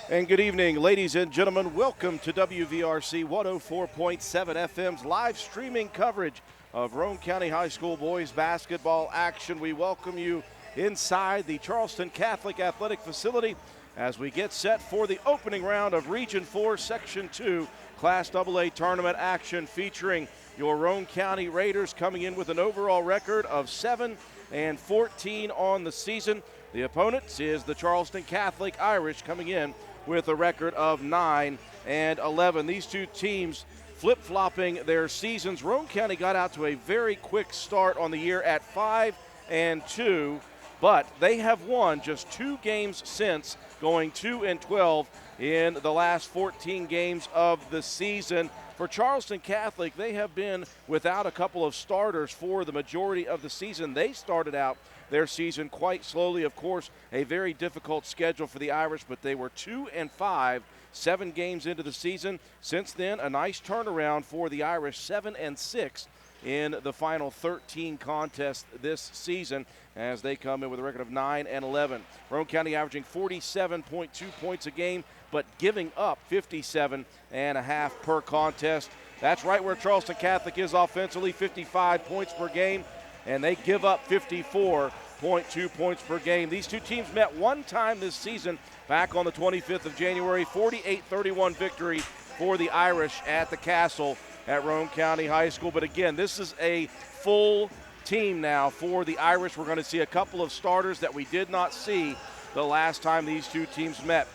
And good evening, ladies and gentlemen. Welcome to WVRC 104.7 FM's live streaming coverage of Roane County High School boys basketball action. We welcome you inside the Charleston Catholic Athletic Facility as we get set for the opening round of Region 4, Section 2 Class AA tournament action featuring your Roane County Raiders coming in with an overall record of 7-14 on the season. The opponent is the Charleston Catholic Irish coming in with a record of 9-11. These two teams flip-flopping their seasons. Roane County got out to a very quick start on the year at 5-2, but they have won just 2 games since, going 2-12 in the last 14 games of the season. For Charleston Catholic, they have been without a couple of starters for the majority of the season. They started out their season quite slowly. Of course, a very difficult schedule for the Irish, but they were 2-5, 7 games into the season. Since then, a nice turnaround for the Irish, 7-6 in the final 13 contests this season as they come in with a record of 9-11. Roane County averaging 47.2 points a game, but giving up 57.5 per contest. That's right where Charleston Catholic is offensively, 55 points per game, and they give up 54.2 points per game. These two teams met one time this season back on the 25th of January, 48-31 victory for the Irish at the Castle at Roane County High School. But again, this is a full team now for the Irish. We're going to see a couple of starters that we did not see the last time these two teams met.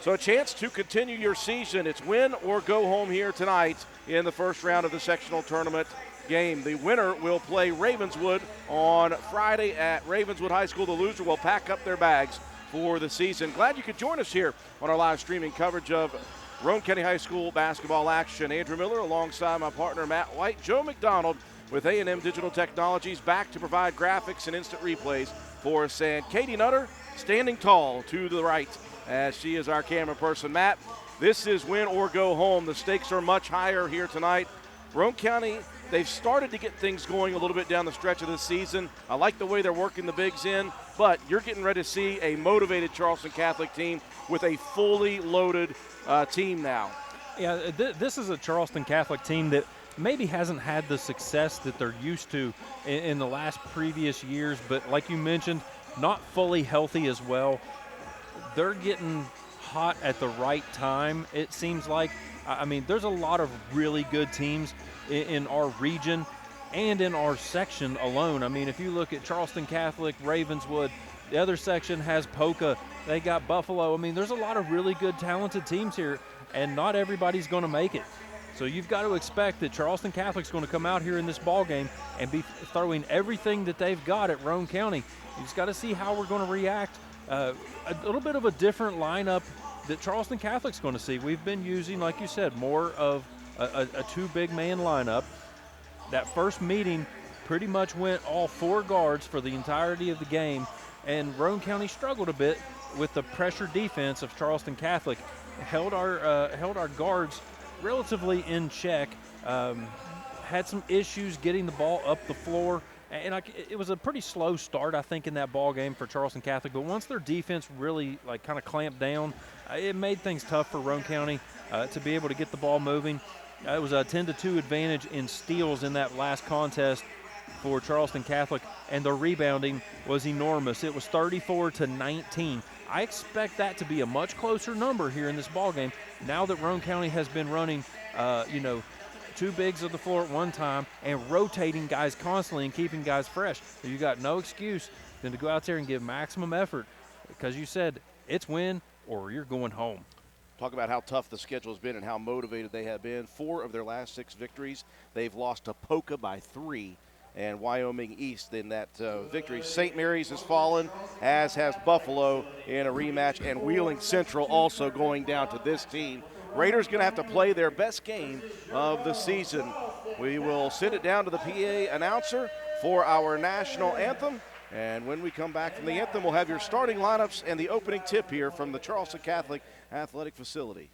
So a chance to continue your season. It's win or go home here tonight in the first round of the sectional tournament game. The winner will play Ravenswood on Friday at Ravenswood High School. The loser will pack up their bags for the season. Glad you could join us here on our live streaming coverage of Roane County High School basketball action. Andrew Miller alongside my partner Matt White. Joe McDonald with A&M Digital Technologies back to provide graphics and instant replays for us. And Katie Nutter standing tall to the right as she is our camera person. Matt, this is win or go home. The stakes are much higher here tonight. Roane County, they've started to get things going a little bit down the stretch of the season. I like the way they're working the bigs in, but you're getting ready to see a motivated Charleston Catholic team with a fully loaded team now. Yeah, this is a Charleston Catholic team that maybe hasn't had the success that they're used to in the last previous years, but like you mentioned, not fully healthy as well. They're getting hot at the right time, it seems like. I mean, there's a lot of really good teams in our region and in our section alone. I mean, if you look at Charleston Catholic, Ravenswood, the other section has Polka, they got Buffalo. I mean, there's a lot of really good, talented teams here, and not everybody's going to make it. So you've got to expect that Charleston Catholic's going to come out here in this ball game and be throwing everything that they've got at Roane County. You just got to see how we're going to react. A little bit of a different lineup that Charleston Catholic's going to see. We've been using, like you said, more of a 2 big man lineup. That first meeting pretty much went all 4 guards for the entirety of the game, and Roane County struggled a bit with the pressure defense of Charleston Catholic. Held our guards relatively in check. Had some issues getting the ball up the floor. And it was a pretty slow start, I think, in that ball game for Charleston Catholic. But once their defense really kind of clamped down, it made things tough for Roane County to be able to get the ball moving. It was a 10-2 advantage in steals in that last contest for Charleston Catholic, and the rebounding was enormous. It was 34-19. I expect that to be a much closer number here in this ball game. Now that Roane County has been running, 2 bigs of the floor at one time and rotating guys constantly and keeping guys fresh. You got no excuse than to go out there and give maximum effort, because you said it's win or you're going home. Talk about how tough the schedule has been and how motivated they have been. 4 of their last 6 victories, they've lost to Polka by 3 and Wyoming East in that victory. St. Mary's has fallen, as has Buffalo in a rematch, and Wheeling Central also going down to this team. Raiders going to have to play their best game of the season. We will send it down to the PA announcer for our national anthem. And when we come back from the anthem, we'll have your starting lineups and the opening tip here from the Charleston Catholic Athletic Facility.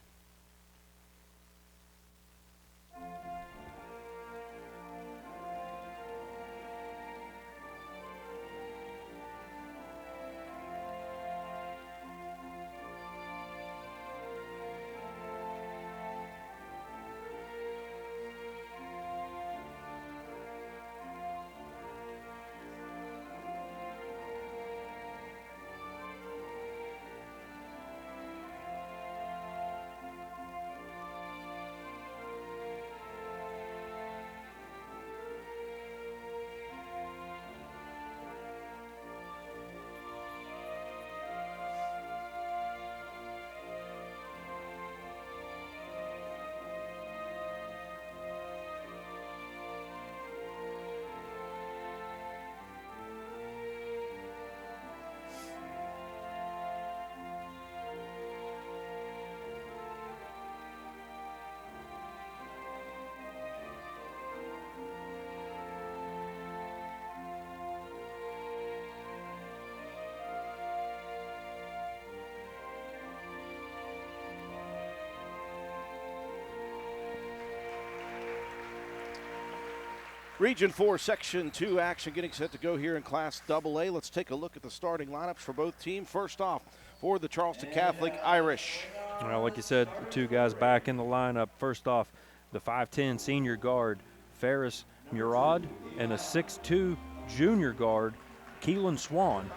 Region 4, Section 2 action getting set to go here in Class AA. Let's take a look at the starting lineups for both teams. First off, for the Charleston Catholic Irish. Well, like you said, two guys back in the lineup. First off, the 5'10 senior guard, Ferris Murad, and a 6'2 junior guard, Keelan Swan.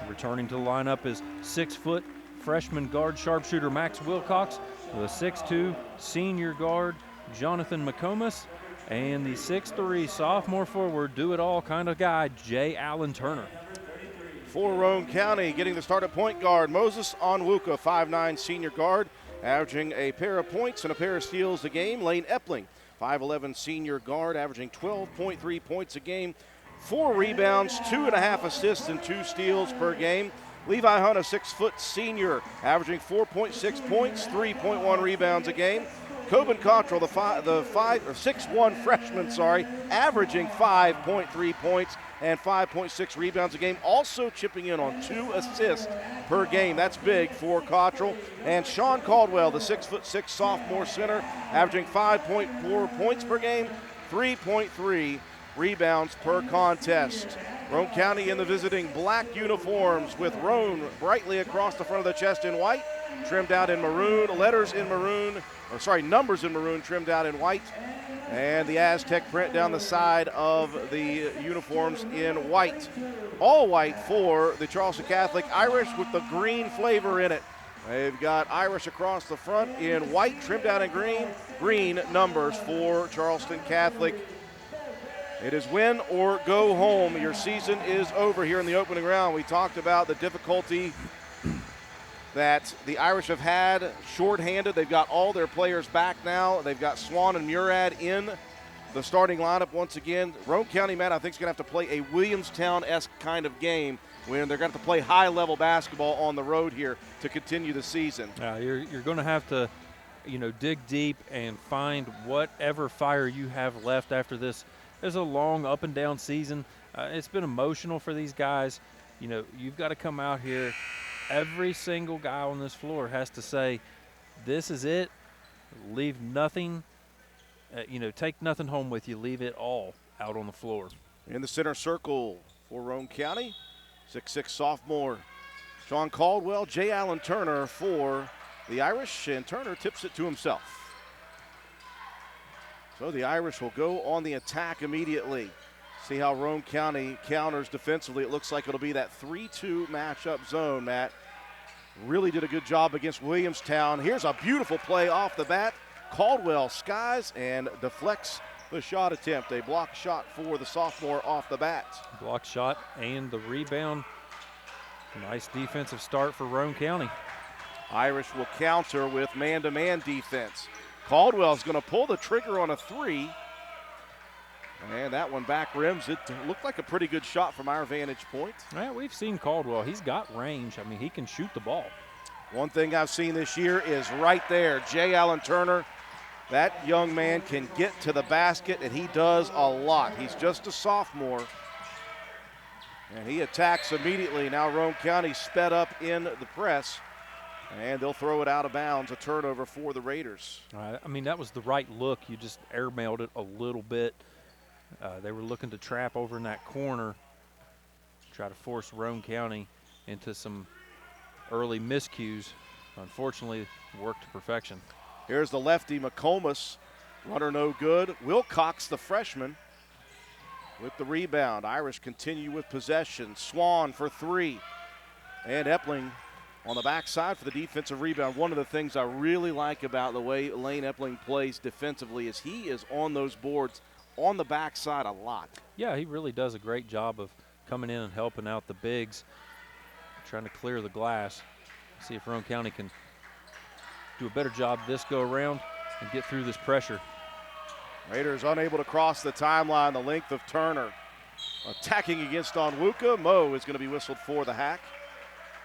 Returning to the lineup is 6-foot freshman guard sharpshooter Max Wilcox, with a 6'2 senior guard, Jonathan McComas, and the 6'3 sophomore forward, do-it-all kind of guy, Jay Allen Turner. For Roane County, getting the start at point guard, Moses Onwuka, 5'9 senior guard, averaging a pair of points and a pair of steals a game. Lane Epling, 5'11 senior guard, averaging 12.3 points a game, 4 rebounds, 2.5 assists, and 2 steals per game. Levi Hunt, a 6-foot senior, averaging 4.6 points, 3.1 rebounds a game. Coben Cottrell, the 6'1 freshman, averaging 5.3 points and 5.6 rebounds a game, also chipping in on 2 assists per game. That's big for Cottrell. And Sean Caldwell, the 6'6 sophomore center, averaging 5.4 points per game, 3.3 rebounds per contest. Roane County in the visiting black uniforms with Roane brightly across the front of the chest in white, trimmed out in maroon, numbers in maroon, trimmed out in white, and the Aztec print down the side of the uniforms in white. All white for the Charleston Catholic Irish with the green flavor in it. They've got Irish across the front in white, trimmed out in green numbers for Charleston Catholic. It is win or go home. Your season is over here in the opening round. We talked about the difficulty that the Irish have had shorthanded. They've got all their players back now. They've got Swan and Murad in the starting lineup once again. Roane County, Matt, I think is going to have to play a Williamstown-esque kind of game when they're going to have to play high-level basketball on the road here to continue the season. You're going to have to, dig deep and find whatever fire you have left after this. There's a long up and down season. It's been emotional for these guys. You've got to come out here. Every single guy on this floor has to say, this is it. Leave nothing, take nothing home with you. Leave it all out on the floor. In the center circle for Roane County, 6'6 sophomore Sean Caldwell, Jay Allen Turner for the Irish, and Turner tips it to himself. So the Irish will go on the attack immediately. See how Roane County counters defensively. It looks like it'll be that 3-2 matchup zone, Matt. Really did a good job against Williamstown. Here's a beautiful play off the bat. Caldwell skies and deflects the shot attempt. A block shot for the sophomore off the bat. Block shot and the rebound. Nice defensive start for Roane County. Irish will counter with man-to-man defense. Caldwell's going to pull the trigger on a 3. And that one back rims. It looked like a pretty good shot from our vantage point. Well, we've seen Caldwell. He's got range. I mean, he can shoot the ball. One thing I've seen this year is right there, Jay Allen Turner. That young man can get to the basket, and he does a lot. He's just a sophomore. And he attacks immediately. Now Roane County sped up in the press. And they'll throw it out of bounds, a turnover for the Raiders. That was the right look. You just airmailed it a little bit. They were looking to trap over in that corner, try to force Roane County into some early miscues. Unfortunately, worked to perfection. Here's the lefty, McComas. Runner no good. Wilcox, the freshman, with the rebound. Irish continue with possession. Swan for 3. And Epling on the backside for the defensive rebound. One of the things I really like about the way Lane Epling plays defensively is he is on those boards on the backside a lot. Yeah, he really does a great job of coming in and helping out the bigs, trying to clear the glass. See if Roane County can do a better job this go around and get through this pressure. Raiders unable to cross the timeline, the length of Turner. Attacking against Onwuka. Mo is going to be whistled for the hack.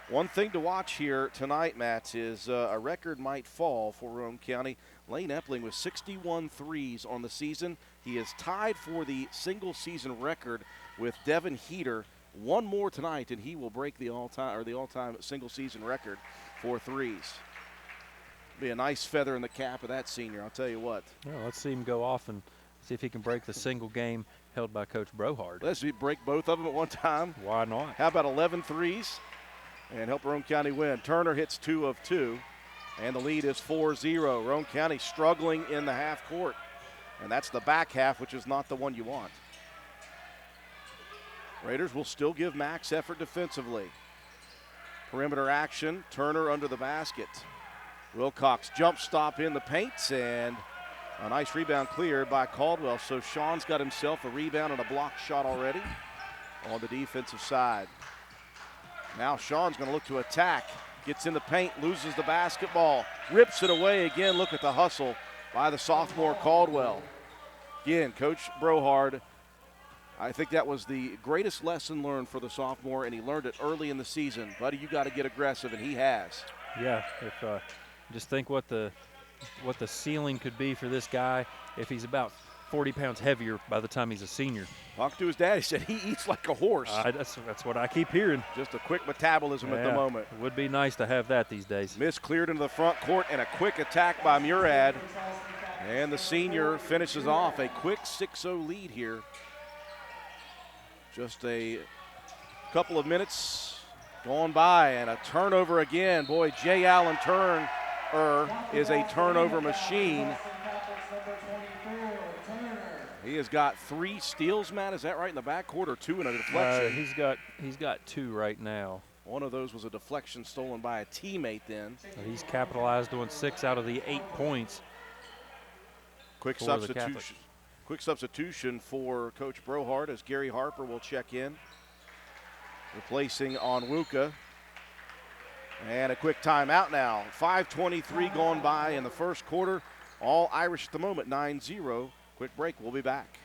One thing to watch here tonight, Matt, is a record might fall for Roane County. Lane Epling with 61 threes on the season. He is tied for the single-season record with Devin Heater. One more tonight, and he will break the all-time single-season record for threes. Be a nice feather in the cap of that senior, I'll tell you what. Well, let's see him go off and see if he can break the single-game held by Coach Brohard. Let's break both of them at one time. Why not? How about 11 threes and help Roane County win? Turner hits 2 of 2, and the lead is 4-0. Roane County struggling in the half court, and that's the back half, which is not the one you want. Raiders will still give max effort defensively. Perimeter action, Turner under the basket. Wilcox jump stop in the paint, and a nice rebound cleared by Caldwell. So Sean's got himself a rebound and a block shot already on the defensive side. Now Sean's going to look to attack. Gets in the paint, loses the basketball, rips it away again. Look at the hustle by the sophomore Caldwell. Again, Coach Brohard, I think that was the greatest lesson learned for the sophomore, and he learned it early in the season. Buddy, you got to get aggressive, and he has. Yeah, if just think what the ceiling could be for this guy if he's about 40 pounds heavier by the time he's a senior. Talked to his dad. He said he eats like a horse. That's what I keep hearing. Just a quick metabolism at the moment. It would be nice to have that these days. Miss cleared into the front court, and a quick attack by Murad. And the senior finishes off a quick 6-0 lead here. Just a couple of minutes gone by, and a turnover again. Boy, Jay Allen Turner is a turnover machine. He has got 3 steals, Matt. Is that right, in the backcourt, or 2 in a deflection? He's got 2 right now. One of those was a deflection stolen by a teammate then. So he's capitalized on 6 out of the 8 points. Quick substitution for Coach Brohard as Gary Harper will check in, replacing Onwuka. And a quick timeout now. 5:23 gone by in the first quarter. All Irish at the moment, 9-0. Quick break, we'll be back.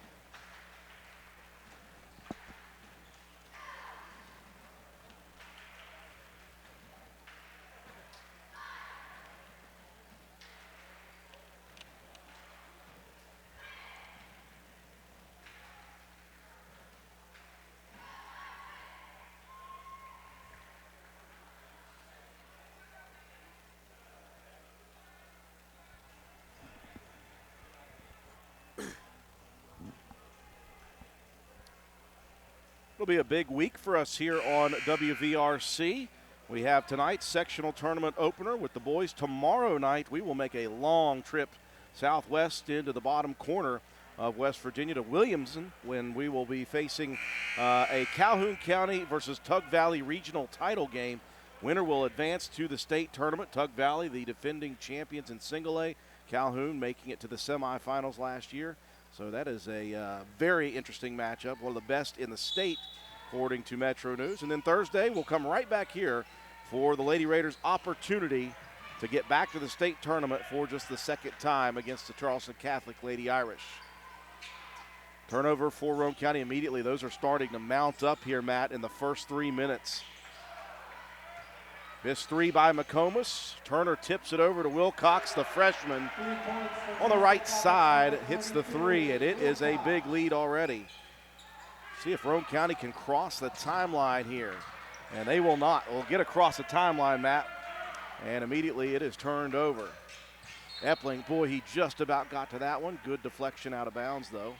It'll be a big week for us here on WVRC. We have tonight's sectional tournament opener with the boys. Tomorrow night, we will make a long trip southwest into the bottom corner of West Virginia to Williamson, when we will be facing a Calhoun County versus Tug Valley regional title game. Winner will advance to the state tournament. Tug Valley, the defending champions in single A. Calhoun making it to the semifinals last year. So that is a very interesting matchup, one of the best in the state, according to Metro News. And then Thursday, we'll come right back here for the Lady Raiders' opportunity to get back to the state tournament for just the second time against the Charleston Catholic Lady Irish. Turnover for Roane County immediately. Those are starting to mount up here, Matt, in the first 3 minutes. Missed 3 by McComas. Turner tips it over to Wilcox, the freshman. On the right side, hits the 3, and it is a big lead already. See if Roane County can cross the timeline here. And they will not. We'll get across the timeline, Matt. And immediately it is turned over. Epling, boy, he just about got to that one. Good deflection out of bounds, though.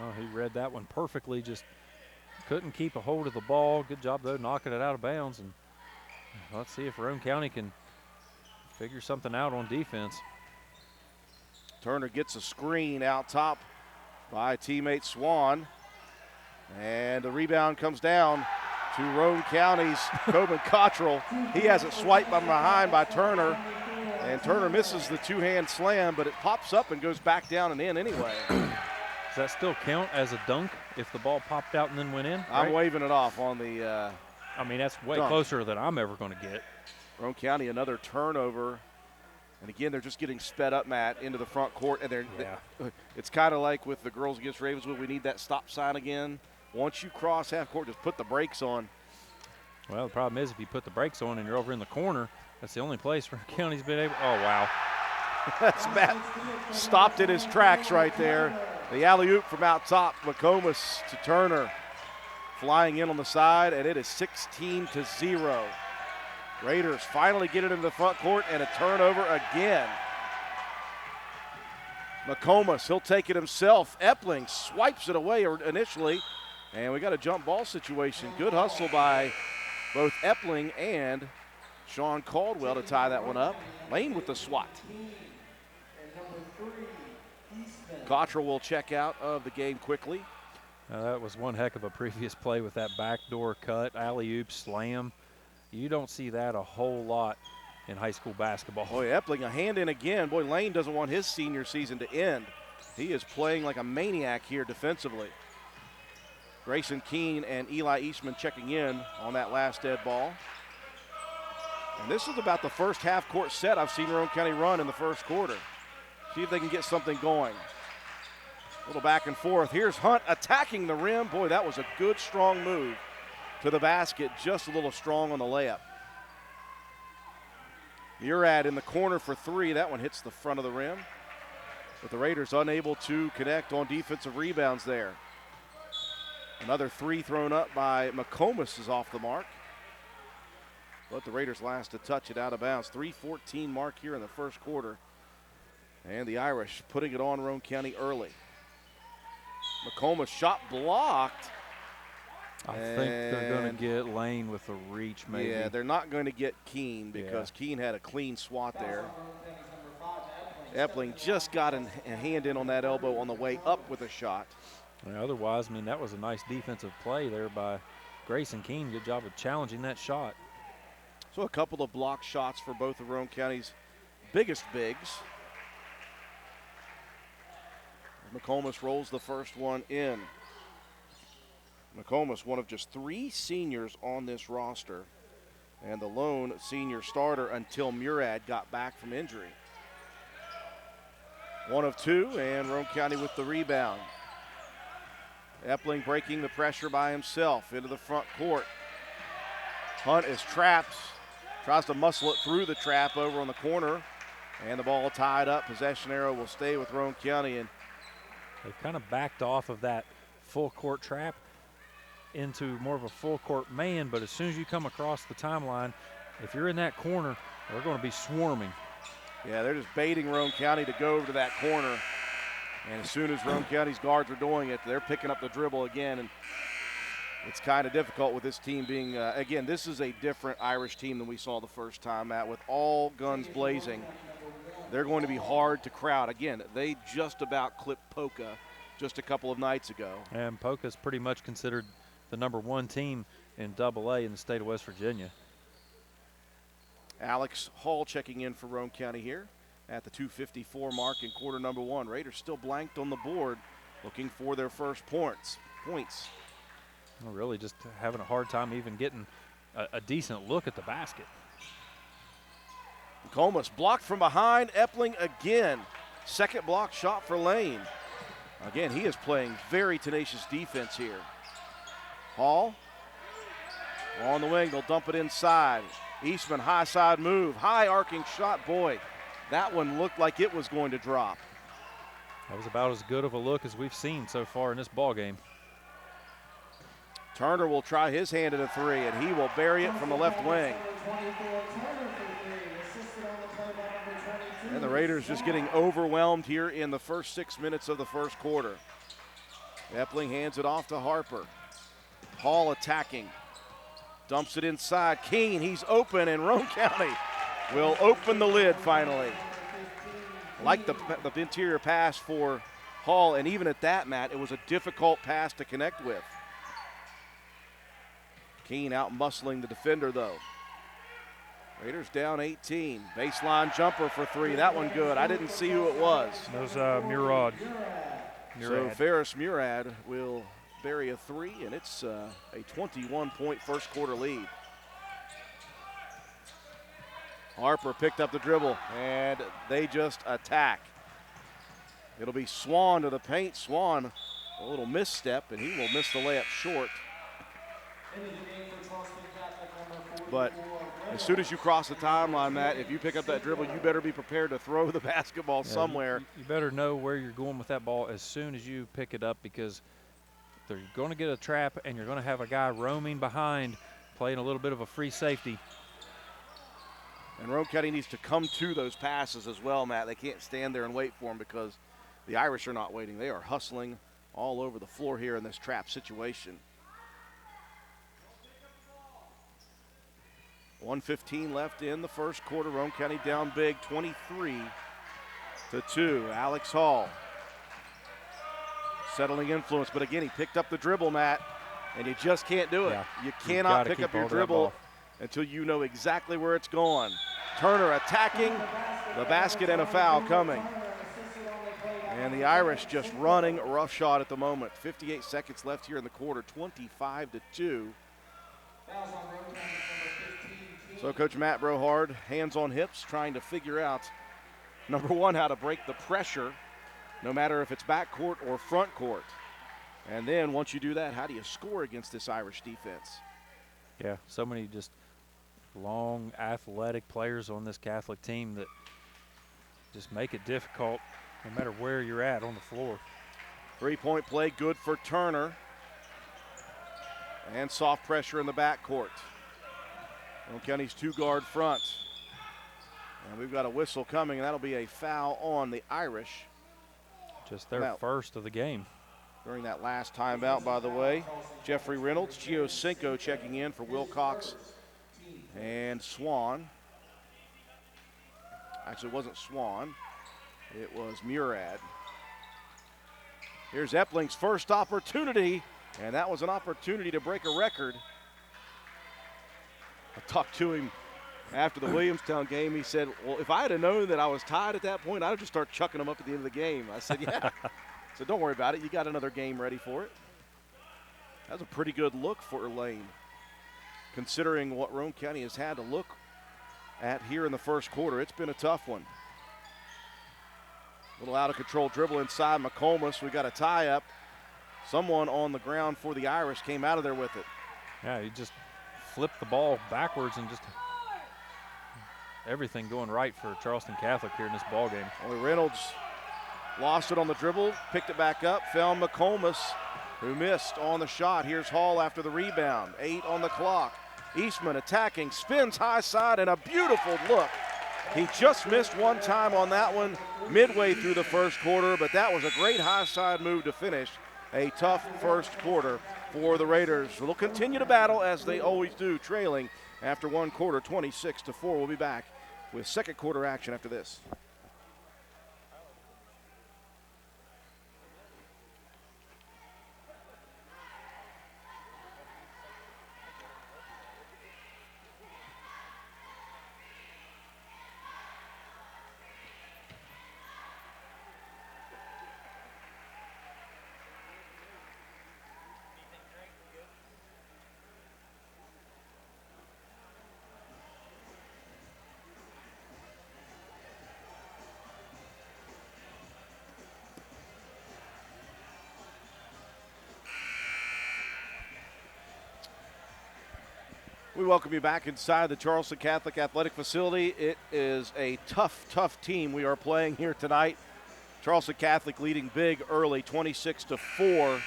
Well, he read that one perfectly. Just couldn't keep a hold of the ball. Good job, though, knocking it out of bounds. And let's see if Roane County can figure something out on defense. Turner gets a screen out top by teammate Swan. And the rebound comes down to Roane County's Coben Cottrell. He has it swiped from behind by Turner. And Turner misses the two-hand slam, but it pops up and goes back down and in anyway. Does that still count as a dunk if the ball popped out and then went in? I'm waving it off on the I mean, that's way dunk. closer than I'm ever going to get. Roane County, another turnover. And again, they're just getting sped up, Matt, into the front court. And it's kind of like with the girls against Ravenswood, we need that stop sign again. Once you cross half court, just put the brakes on. Well, the problem is if you put the brakes on and you're over in the corner, that's the only place where County's been able. Oh, wow. That's Matt stopped in his tracks right there. The alley-oop from out top, McComas to Turner. Flying in on the side, and it is 16-0. Raiders finally get it into the front court, and a turnover again. McComas, he'll take it himself. Epling swipes it away initially, and we got a jump ball situation. Good hustle by both Epling and Sean Caldwell to tie that one up. Lane with the swat. Cottrell will check out of the game quickly. That was one heck of a previous play with that backdoor cut, alley-oop, slam. You don't see that a whole lot in high school basketball. Boy, Epling, a hand in again. Boy, Lane doesn't want his senior season to end. He is playing like a maniac here defensively. Grayson Keene and Eli Eastman checking in on that last dead ball. And this is about the first half-court set I've seen Roane County run in the first quarter. See if they can get something going. A little back and forth. Here's Hunt attacking the rim. Boy, that was a good, strong move to the basket. Just a little strong on the layup. Murad in the corner for three. That one hits the front of the rim. But the Raiders unable to connect on defensive rebounds there. Another three thrown up by McComas is off the mark. But the Raiders last to touch it out of bounds. 3:14 mark here in the first quarter. And the Irish putting it on Roane County early. McComas shot blocked. I think they're going to get Lane with a reach maybe. Yeah, they're not going to get Keene because Keene had a clean swat there. Epling just got a hand in on that elbow on the way up with a shot. And otherwise, I mean, that was a nice defensive play there by Grayson Keene. Good job of challenging that shot. So a couple of block shots for both of Roane County's biggest bigs. McComas rolls the first one in. McComas, one of just three seniors on this roster, and the lone senior starter until Murad got back from injury. One of two, and Roane County with the rebound. Epling breaking the pressure by himself into the front court. Hunt is trapped, tries to muscle it through the trap over on the corner, and the ball tied up. Possession arrow will stay with Roane County, and they've kind of backed off of that full court trap into more of a full court man, but as soon as you come across the timeline, if you're in that corner, they're going to be swarming. Yeah, they're just baiting Roane County to go over to that corner. And as soon as Roane County's guards are doing it, they're picking up the dribble again. And it's kind of difficult with this team being, again, this is a different Irish team than we saw the first time, Matt, with all guns blazing. They're going to be hard to crowd. Again, they just about clipped Polka just a couple of nights ago. And Polka's pretty much considered the #1 team in AA in the state of West Virginia. Alex Hall checking in for Roane County here at the 2:54 mark in quarter number one. Raiders still blanked on the board, looking for their first points. Well, really just having a hard time even getting a decent look at the basket. Comas blocked from behind. Epling again. Second block shot for Lane. Again, he is playing very tenacious defense here. Hall on the wing. They'll dump it inside. Eastman, high side move. High arcing shot. Boy, that one looked like it was going to drop. That was about as good of a look as we've seen so far in this ball game. Turner will try his hand at a three, and he will bury it from the left wing. And the Raiders just getting overwhelmed here in the first 6 minutes of the first quarter. Epling hands it off to Harper. Hall attacking. Dumps it inside. Keene, he's open, and Roane County will open the lid finally. Like the interior pass for Hall, and even at that, Matt, it was a difficult pass to connect with. Keene out muscling the defender, though. Raiders down 18. Baseline jumper for three. That one good. I didn't see who it was. That was Murad. So Ferris Murad will bury a three, and it's a 21-point first quarter lead. Harper picked up the dribble, and they just attack. It'll be Swan to the paint. Swan, a little misstep, and he will miss the layup short. But as soon as you cross the timeline, Matt, if you pick up that dribble, you better be prepared to throw the basketball somewhere. You better know where you're going with that ball as soon as you pick it up, because they're going to get a trap, and you're going to have a guy roaming behind, playing a little bit of a free safety. And Roane County needs to come to those passes as well, Matt. They can't stand there and wait for them, because The Irish are not waiting. They are hustling all over the floor here in this trap situation. 1:15 left in the first quarter. Roane County down big, 23-2. Alex Hall settling influence, but again, he picked up the dribble, Matt, and you just can't do it. Yeah, you cannot pick up your dribble until you know exactly where it's going. Turner attacking the basket and a foul coming. And the Irish just running roughshod at the moment. 58 seconds left here in the quarter, 25-2. So Coach Matt Brohard, hands on hips, trying to figure out, number one, how to break the pressure, no matter if it's backcourt or front court. And then once you do that, how do you score against this Irish defense? Yeah, so many just long, athletic players on this Catholic team that just make it difficult no matter where you're at on the floor. Three-point play, good for Turner. And soft pressure in the backcourt. Roane County's two-guard front. And we've got a whistle coming, and that'll be a foul on the Irish. Just their first of the game. During that last timeout, by the way, Jeffrey Reynolds, Gio Cinco checking in for Wilcox and Swan. Actually, it wasn't Swan. It was Murad. Here's Epling's first opportunity, and that was an opportunity to break a record. I talked to him after the Williamstown game. He said, well, if I had known that I was tied at that point, I would just start chucking them up at the end of the game. I said, yeah. So don't worry about it. You got another game ready for it. That was a pretty good look for Lane, considering what Roane County has had to look at here in the first quarter. It's been a tough one. Little out of control dribble inside McComas. We got a tie up. Someone on the ground for the Irish came out of there with it. Yeah, he just flipped the ball backwards and just everything going right for Charleston Catholic here in this ball game. Well, Reynolds lost it on the dribble, picked it back up, found McComas, who missed on the shot. Here's Hall after the rebound. 8 on the clock. Eastman attacking, spins high side, and a beautiful look. He just missed one time on that one midway through the first quarter, but that was a great high side move to finish a tough first quarter for the Raiders. They'll continue to battle as they always do, trailing after one quarter, 26-4. We'll be back with second quarter action after this. We welcome you back inside the Charleston Catholic Athletic Facility. It is a tough team we are playing here tonight. Charleston Catholic leading big early, 26-4.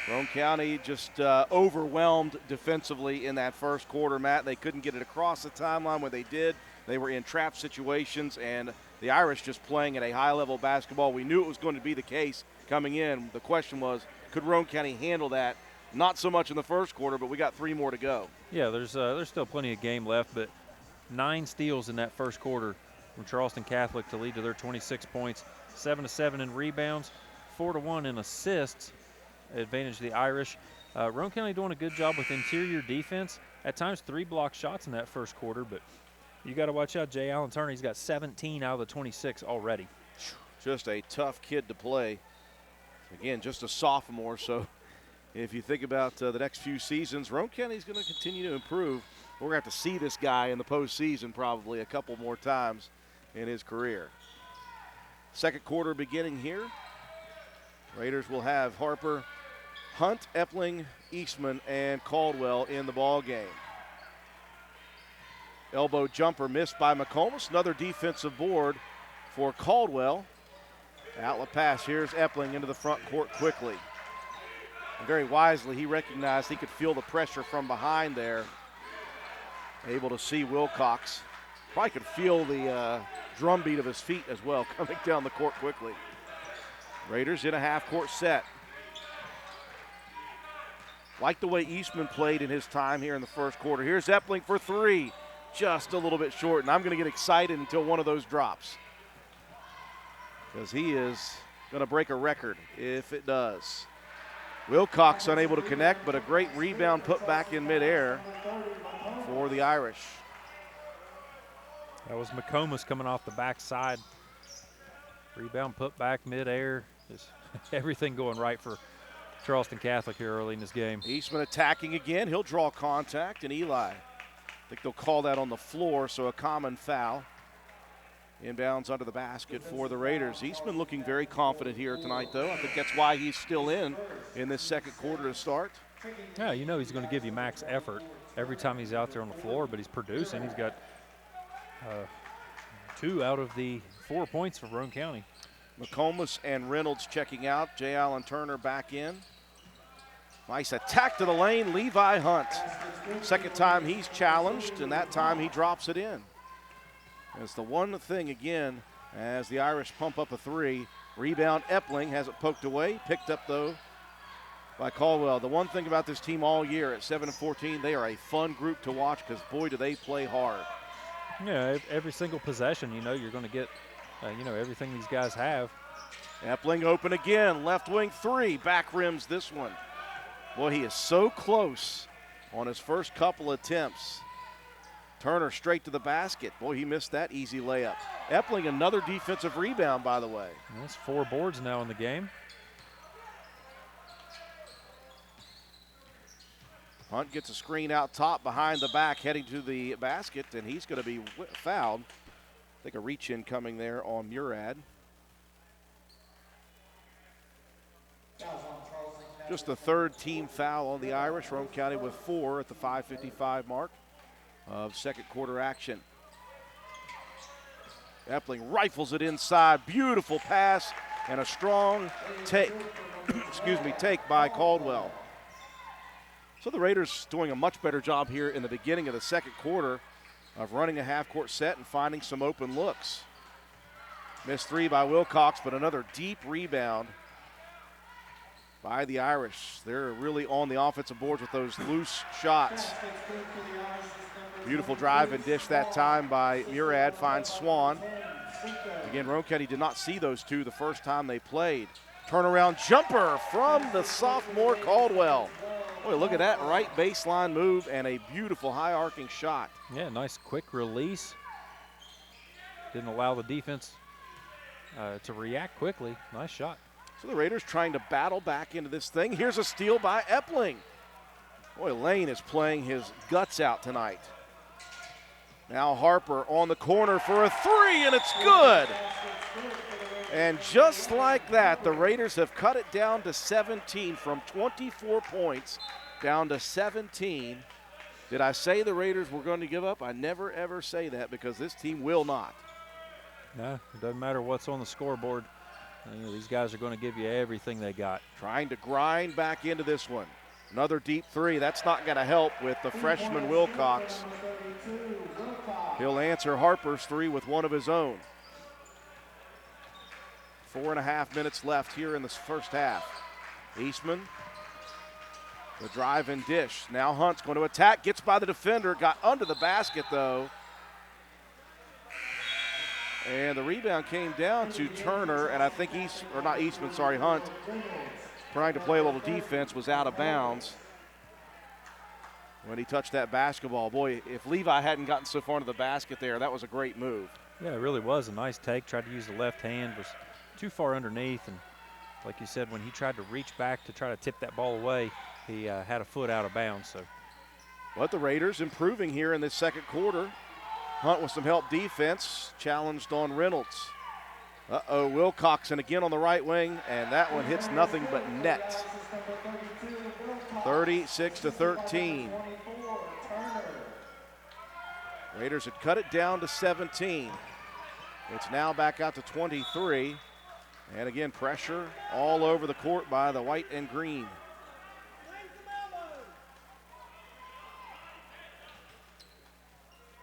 Roane County just overwhelmed defensively in that first quarter, Matt. They couldn't get it across the timeline when they did. They were in trap situations, and the Irish just playing at a high-level basketball. We knew it was going to be the case coming in. The question was, could Roane County handle that? Not so much in the first quarter, but we got 3 more to go. Yeah, there's still plenty of game left, but 9 steals in that first quarter from Charleston Catholic to lead to their 26 points, 7-7 in rebounds, 4-1 in assists, advantage the Irish. Roane County doing a good job with interior defense. At times 3 block shots in that first quarter, but you got to watch out. Jay Allen Turner, he's got 17 out of the 26 already. Just a tough kid to play. Again, just a sophomore, so if you think about the next few seasons, Roane County is going to continue to improve. We're going to have to see this guy in the postseason probably a couple more times in his career. Second quarter beginning here. Raiders will have Harper, Hunt, Epling, Eastman, and Caldwell in the ball game. Elbow jumper missed by McComas. Another defensive board for Caldwell. Outlet pass. Here's Epling into the front court quickly. And very wisely, he recognized he could feel the pressure from behind there. Able to see Wilcox. Probably could feel the drumbeat of his feet as well coming down the court quickly. Raiders in a half-court set. Like the way Eastman played in his time here in the first quarter. Here's Epling for three. Just a little bit short, and I'm going to get excited until one of those drops, because he is going to break a record if it does. Wilcox unable to connect, but a great rebound put back in midair for the Irish. That was McComas coming off the backside. Rebound put back midair. Just everything going right for Charleston Catholic here early in this game. Eastman attacking again. He'll draw contact, and Eli, I think they'll call that on the floor, so a common foul. Inbounds under the basket for the Raiders. Eastman looking very confident here tonight, though. I think that's why he's still in this second quarter to start. Yeah, you know he's going to give you max effort every time he's out there on the floor, but he's producing. He's got 2 out of the 4 points for Roane County. McComas and Reynolds checking out. J. Allen Turner back in. Nice attack to the lane, Levi Hunt. Second time he's challenged, and that time he drops it in. It's the one thing again as the Irish pump up a three. Rebound, Epling has it poked away. Picked up, though, by Caldwell. The one thing about this team all year at 7-14, they are a fun group to watch because, boy, do they play hard. Yeah, every single possession, you know, you're going to get, everything these guys have. Epling open again. Left wing three. Back rims this one. Boy, he is so close on his first couple attempts. Turner straight to the basket. Boy, he missed that easy layup. Epling, another defensive rebound, by the way. That's 4 boards now in the game. Hunt gets a screen out top behind the back, heading to the basket, and he's going to be fouled. I think a reach-in coming there on Murad. Just the third team foul on the Irish. Roane County with 4 at the 5:55 mark of second quarter action. Epling rifles it inside. Beautiful pass and a strong take, take by Caldwell. So the Raiders doing a much better job here in the beginning of the second quarter of running a half-court set and finding some open looks. Missed three by Wilcox, but another deep rebound by the Irish. They're really on the offensive boards with those loose shots. Beautiful drive and dish that time by Murad, finds Swan. Again, Roane County did not see those two the first time they played. Turnaround jumper from the sophomore Caldwell. Boy, look at that right baseline move and a beautiful high arcing shot. Yeah, nice quick release. Didn't allow the defense to react quickly. Nice shot. So the Raiders trying to battle back into this thing. Here's a steal by Epling. Boy, Lane is playing his guts out tonight. Now Harper on the corner for a three, and it's good. And just like that, the Raiders have cut it down to 17 from 24 points down to 17. Did I say the Raiders were going to give up? I never, ever say that because this team will not. No, it doesn't matter what's on the scoreboard. These guys are going to give you everything they got. Trying to grind back into this one. Another deep three. That's not going to help with the freshman Wilcox. He'll answer Harper's three with one of his own. 4.5 minutes left here in this first half. Eastman, the drive and dish. Now Hunt's going to attack, gets by the defender, got under the basket though. And the rebound came down to Turner, and I think Hunt, trying to play a little defense, was out of bounds when he touched that basketball. Boy, if Levi hadn't gotten so far into the basket there, that was a great move. Yeah, it really was a nice take. Tried to use the left hand, was too far underneath, and like you said, when he tried to reach back to try to tip that ball away, he had a foot out of bounds. So, but the Raiders improving here in this second quarter. Hunt with some help defense, challenged on Reynolds. Wilcoxon again on the right wing, and that one hits nothing but net. 36-13. Raiders had cut it down to 17. It's now back out to 23. And again, pressure all over the court by the white and green.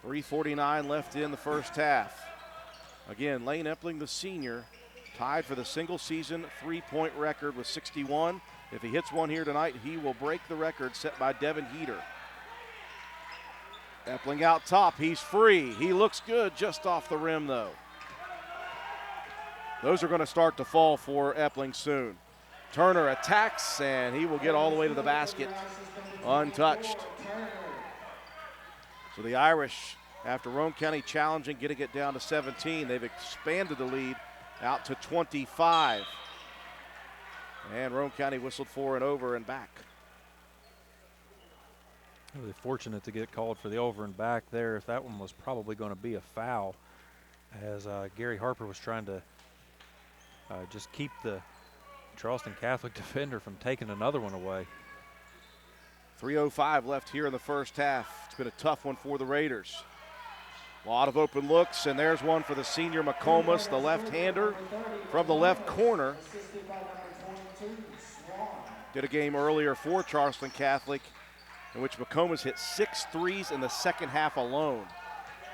.349 left in the first half. Again, Lane Epling, the senior, tied for the single season three-point record with 61. If he hits one here tonight, he will break the record set by Devin Heater. Epling out top, he's free. He looks good just off the rim though. Those are going to start to fall for Epling soon. Turner attacks and he will get all the way to the basket untouched. So the Irish, after Roane County challenging, getting it down to 17, they've expanded the lead out to 25. And Roane County whistled for an over and back. Really fortunate to get called for the over and back there. If that one was probably going to be a foul, as Gary Harper was trying to just keep the Charleston Catholic defender from taking another one away. 3:05 left here in the first half. It's been a tough one for the Raiders. A lot of open looks, and there's one for the senior McComas, the left-hander from the left corner. Did a game earlier for Charleston Catholic in which McComas hit 6 threes in the second half alone.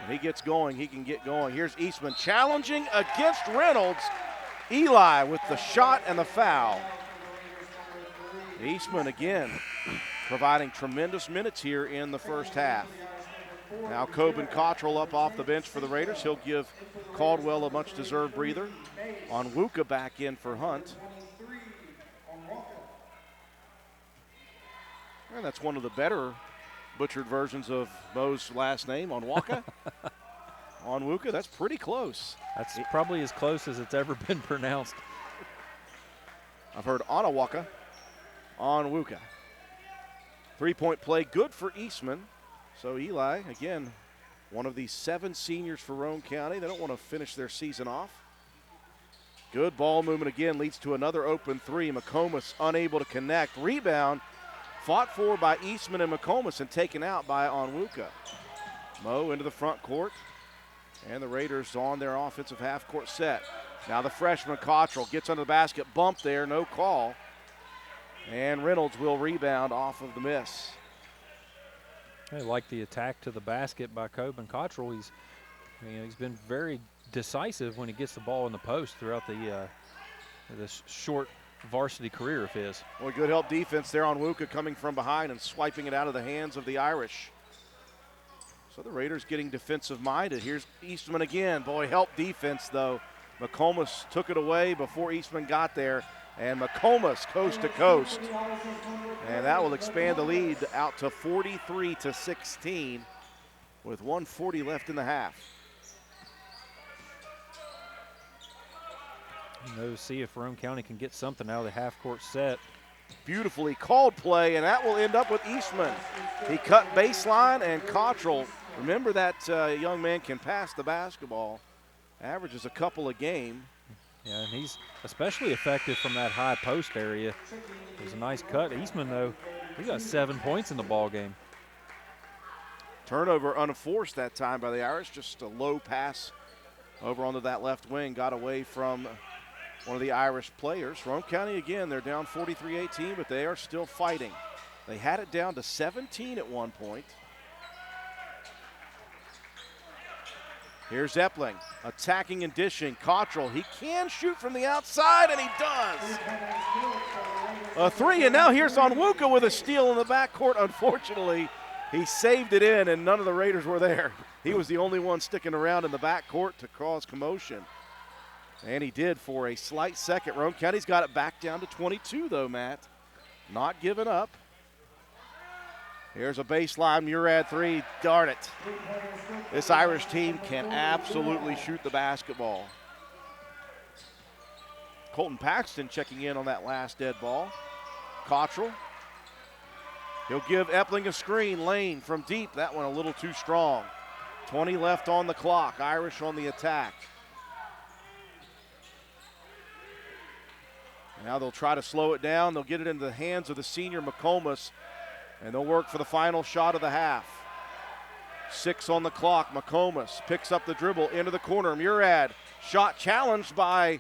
When he gets going, he can get going. Here's Eastman challenging against Reynolds. Eli with the shot and the foul. Eastman again providing tremendous minutes here in the first half. Now Coben Cottrell up off the bench for the Raiders. He'll give Caldwell a much-deserved breather. Onwuka back in for Hunt. And that's one of the better butchered versions of Mo's last name, Onwuka. Onwuka, that's pretty close. That's probably as close as it's ever been pronounced. I've heard Onawaka, Onwuka. Three-point play, good for Eastman. So Eli, again, one of the 7 seniors for Roane County. They don't want to finish their season off. Good ball movement again, leads to another open three. McComas unable to connect. Rebound, fought for by Eastman and McComas and taken out by Onwuka. Mo into the front court. And the Raiders on their offensive half-court set. Now the freshman Cottrell gets under the basket, bump there, no call. And Reynolds will rebound off of the miss. I like the attack to the basket by Coben Cottrell. He's been very decisive when he gets the ball in the post throughout this short varsity career of his. Well, good help defense there on Onwuka coming from behind and swiping it out of the hands of the Irish. So the Raiders getting defensive-minded. Here's Eastman again. Boy, help defense, though. McComas took it away before Eastman got there. And McComas coast to coast. And that will expand the lead out to 43-16 with 1:40 left in the half. See if Roane County can get something out of the half-court set. Beautifully called play, and that will end up with Eastman. He cut baseline, and Cottrell, remember that young man can pass the basketball, averages a couple a game. Yeah, and he's especially effective from that high post area. It was a nice cut. Eastman, though, he got 7 points in the ball game. Turnover unforced that time by the Irish. Just a low pass over onto that left wing. Got away from one of the Irish players. Roane County, again, they're down 43-18, but they are still fighting. They had it down to 17 at one point. Here's Epling, attacking and dishing. Cottrell, he can shoot from the outside, and he does. A three, and now here's Onwuka with a steal in the backcourt. Unfortunately, he saved it in, and none of the Raiders were there. He was the only one sticking around in the backcourt to cause commotion. And he did for a slight second. Roane County's got it back down to 22, though, Matt. Not giving up. Here's a baseline Murad three. Darn it. This Irish team can absolutely shoot the basketball. Colton Paxton checking in on that last dead ball. Cottrell. He'll give Epling a screen. Lane from deep. That one a little too strong. 20 left on the clock. Irish on the attack. Now they'll try to slow it down. They'll get it into the hands of the senior McComas, and they'll work for the final shot of the half. 6 on the clock. McComas picks up the dribble into the corner. Murad, shot challenged by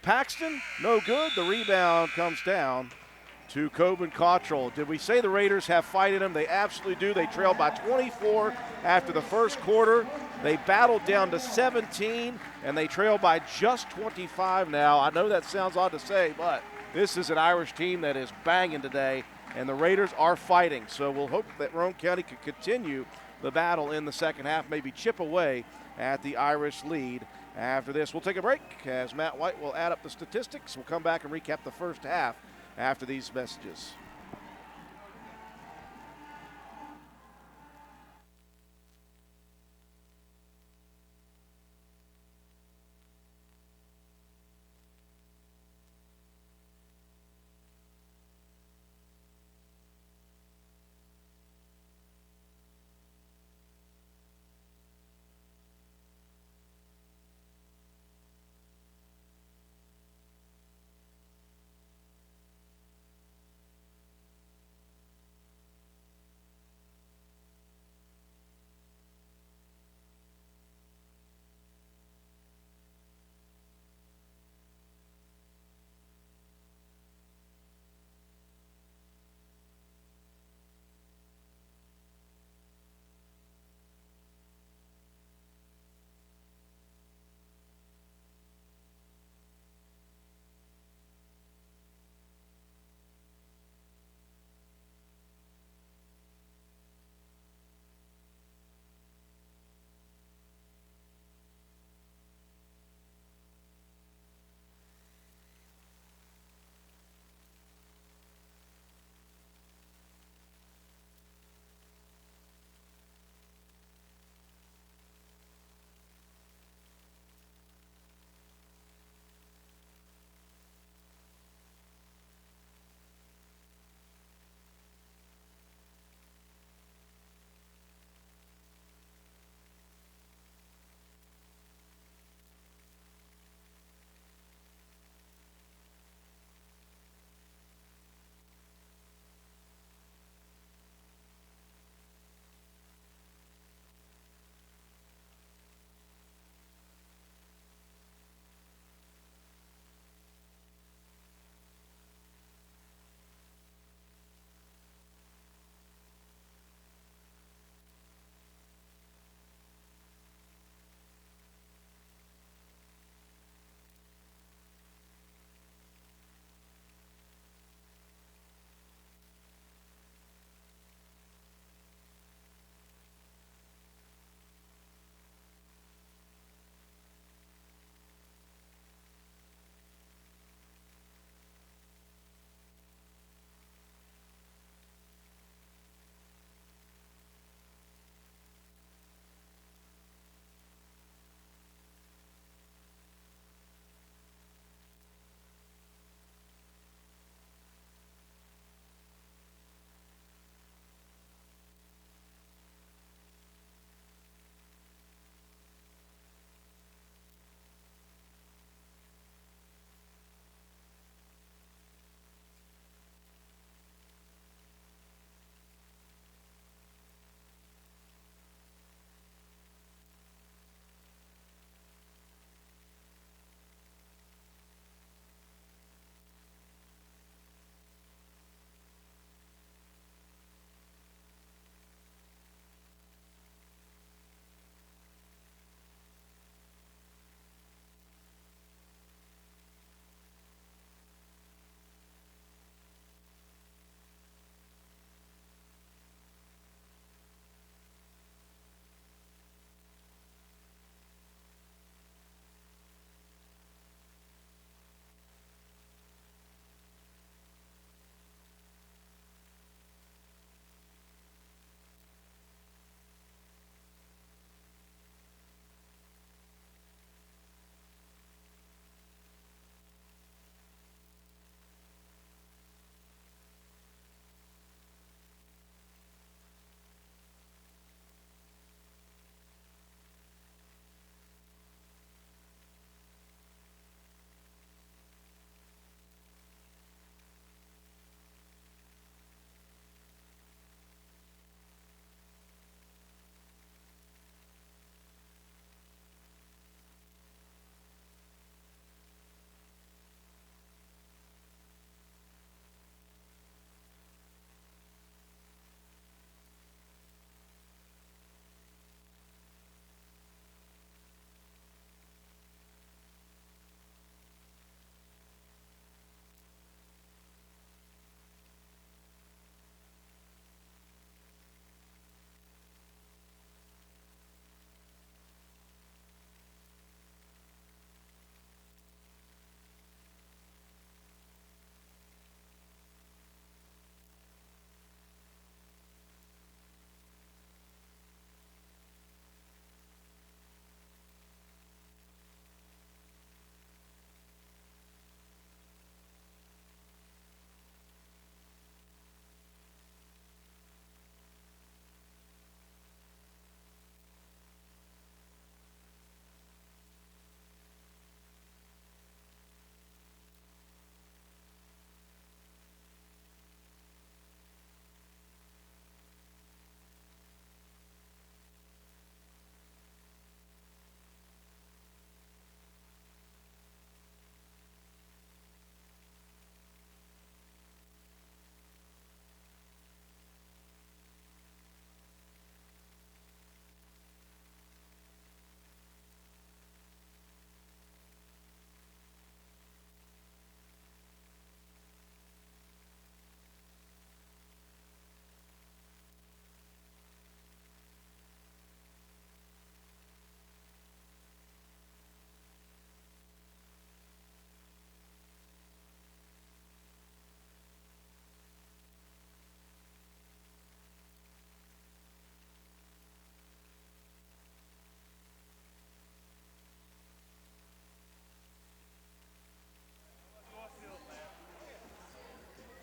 Paxton. No good. The rebound comes down. to Coben Cottrell. Did we say the Raiders have fight in them? They absolutely do. They trailed by 24 after the first quarter. They battled down to 17, and they trail by just 25 now. I know that sounds odd to say, but this is an Irish team that is banging today, and the Raiders are fighting. So we'll hope that Roane County can continue the battle in the second half, maybe chip away at the Irish lead. After this, we'll take a break as Matt White will add up the statistics. We'll come back and recap the first half after these messages.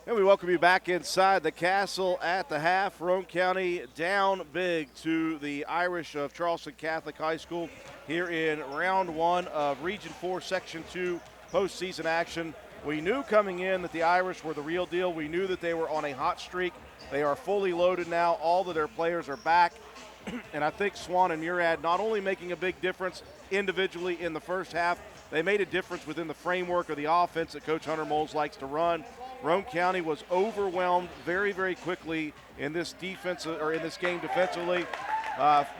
And we welcome you back inside the castle at the half. Roane County down big to the Irish of Charleston Catholic High School here in round 1 of Region 4, Section 2 postseason action. We knew coming in that the Irish were the real deal. We knew that they were on a hot streak. They are fully loaded now. All of their players are back. And I think Swan and Murad not only making a big difference individually in the first half, they made a difference within the framework of the offense that Coach Hunter Moles likes to run. Roane County was overwhelmed very, very quickly in this defense or in this game defensively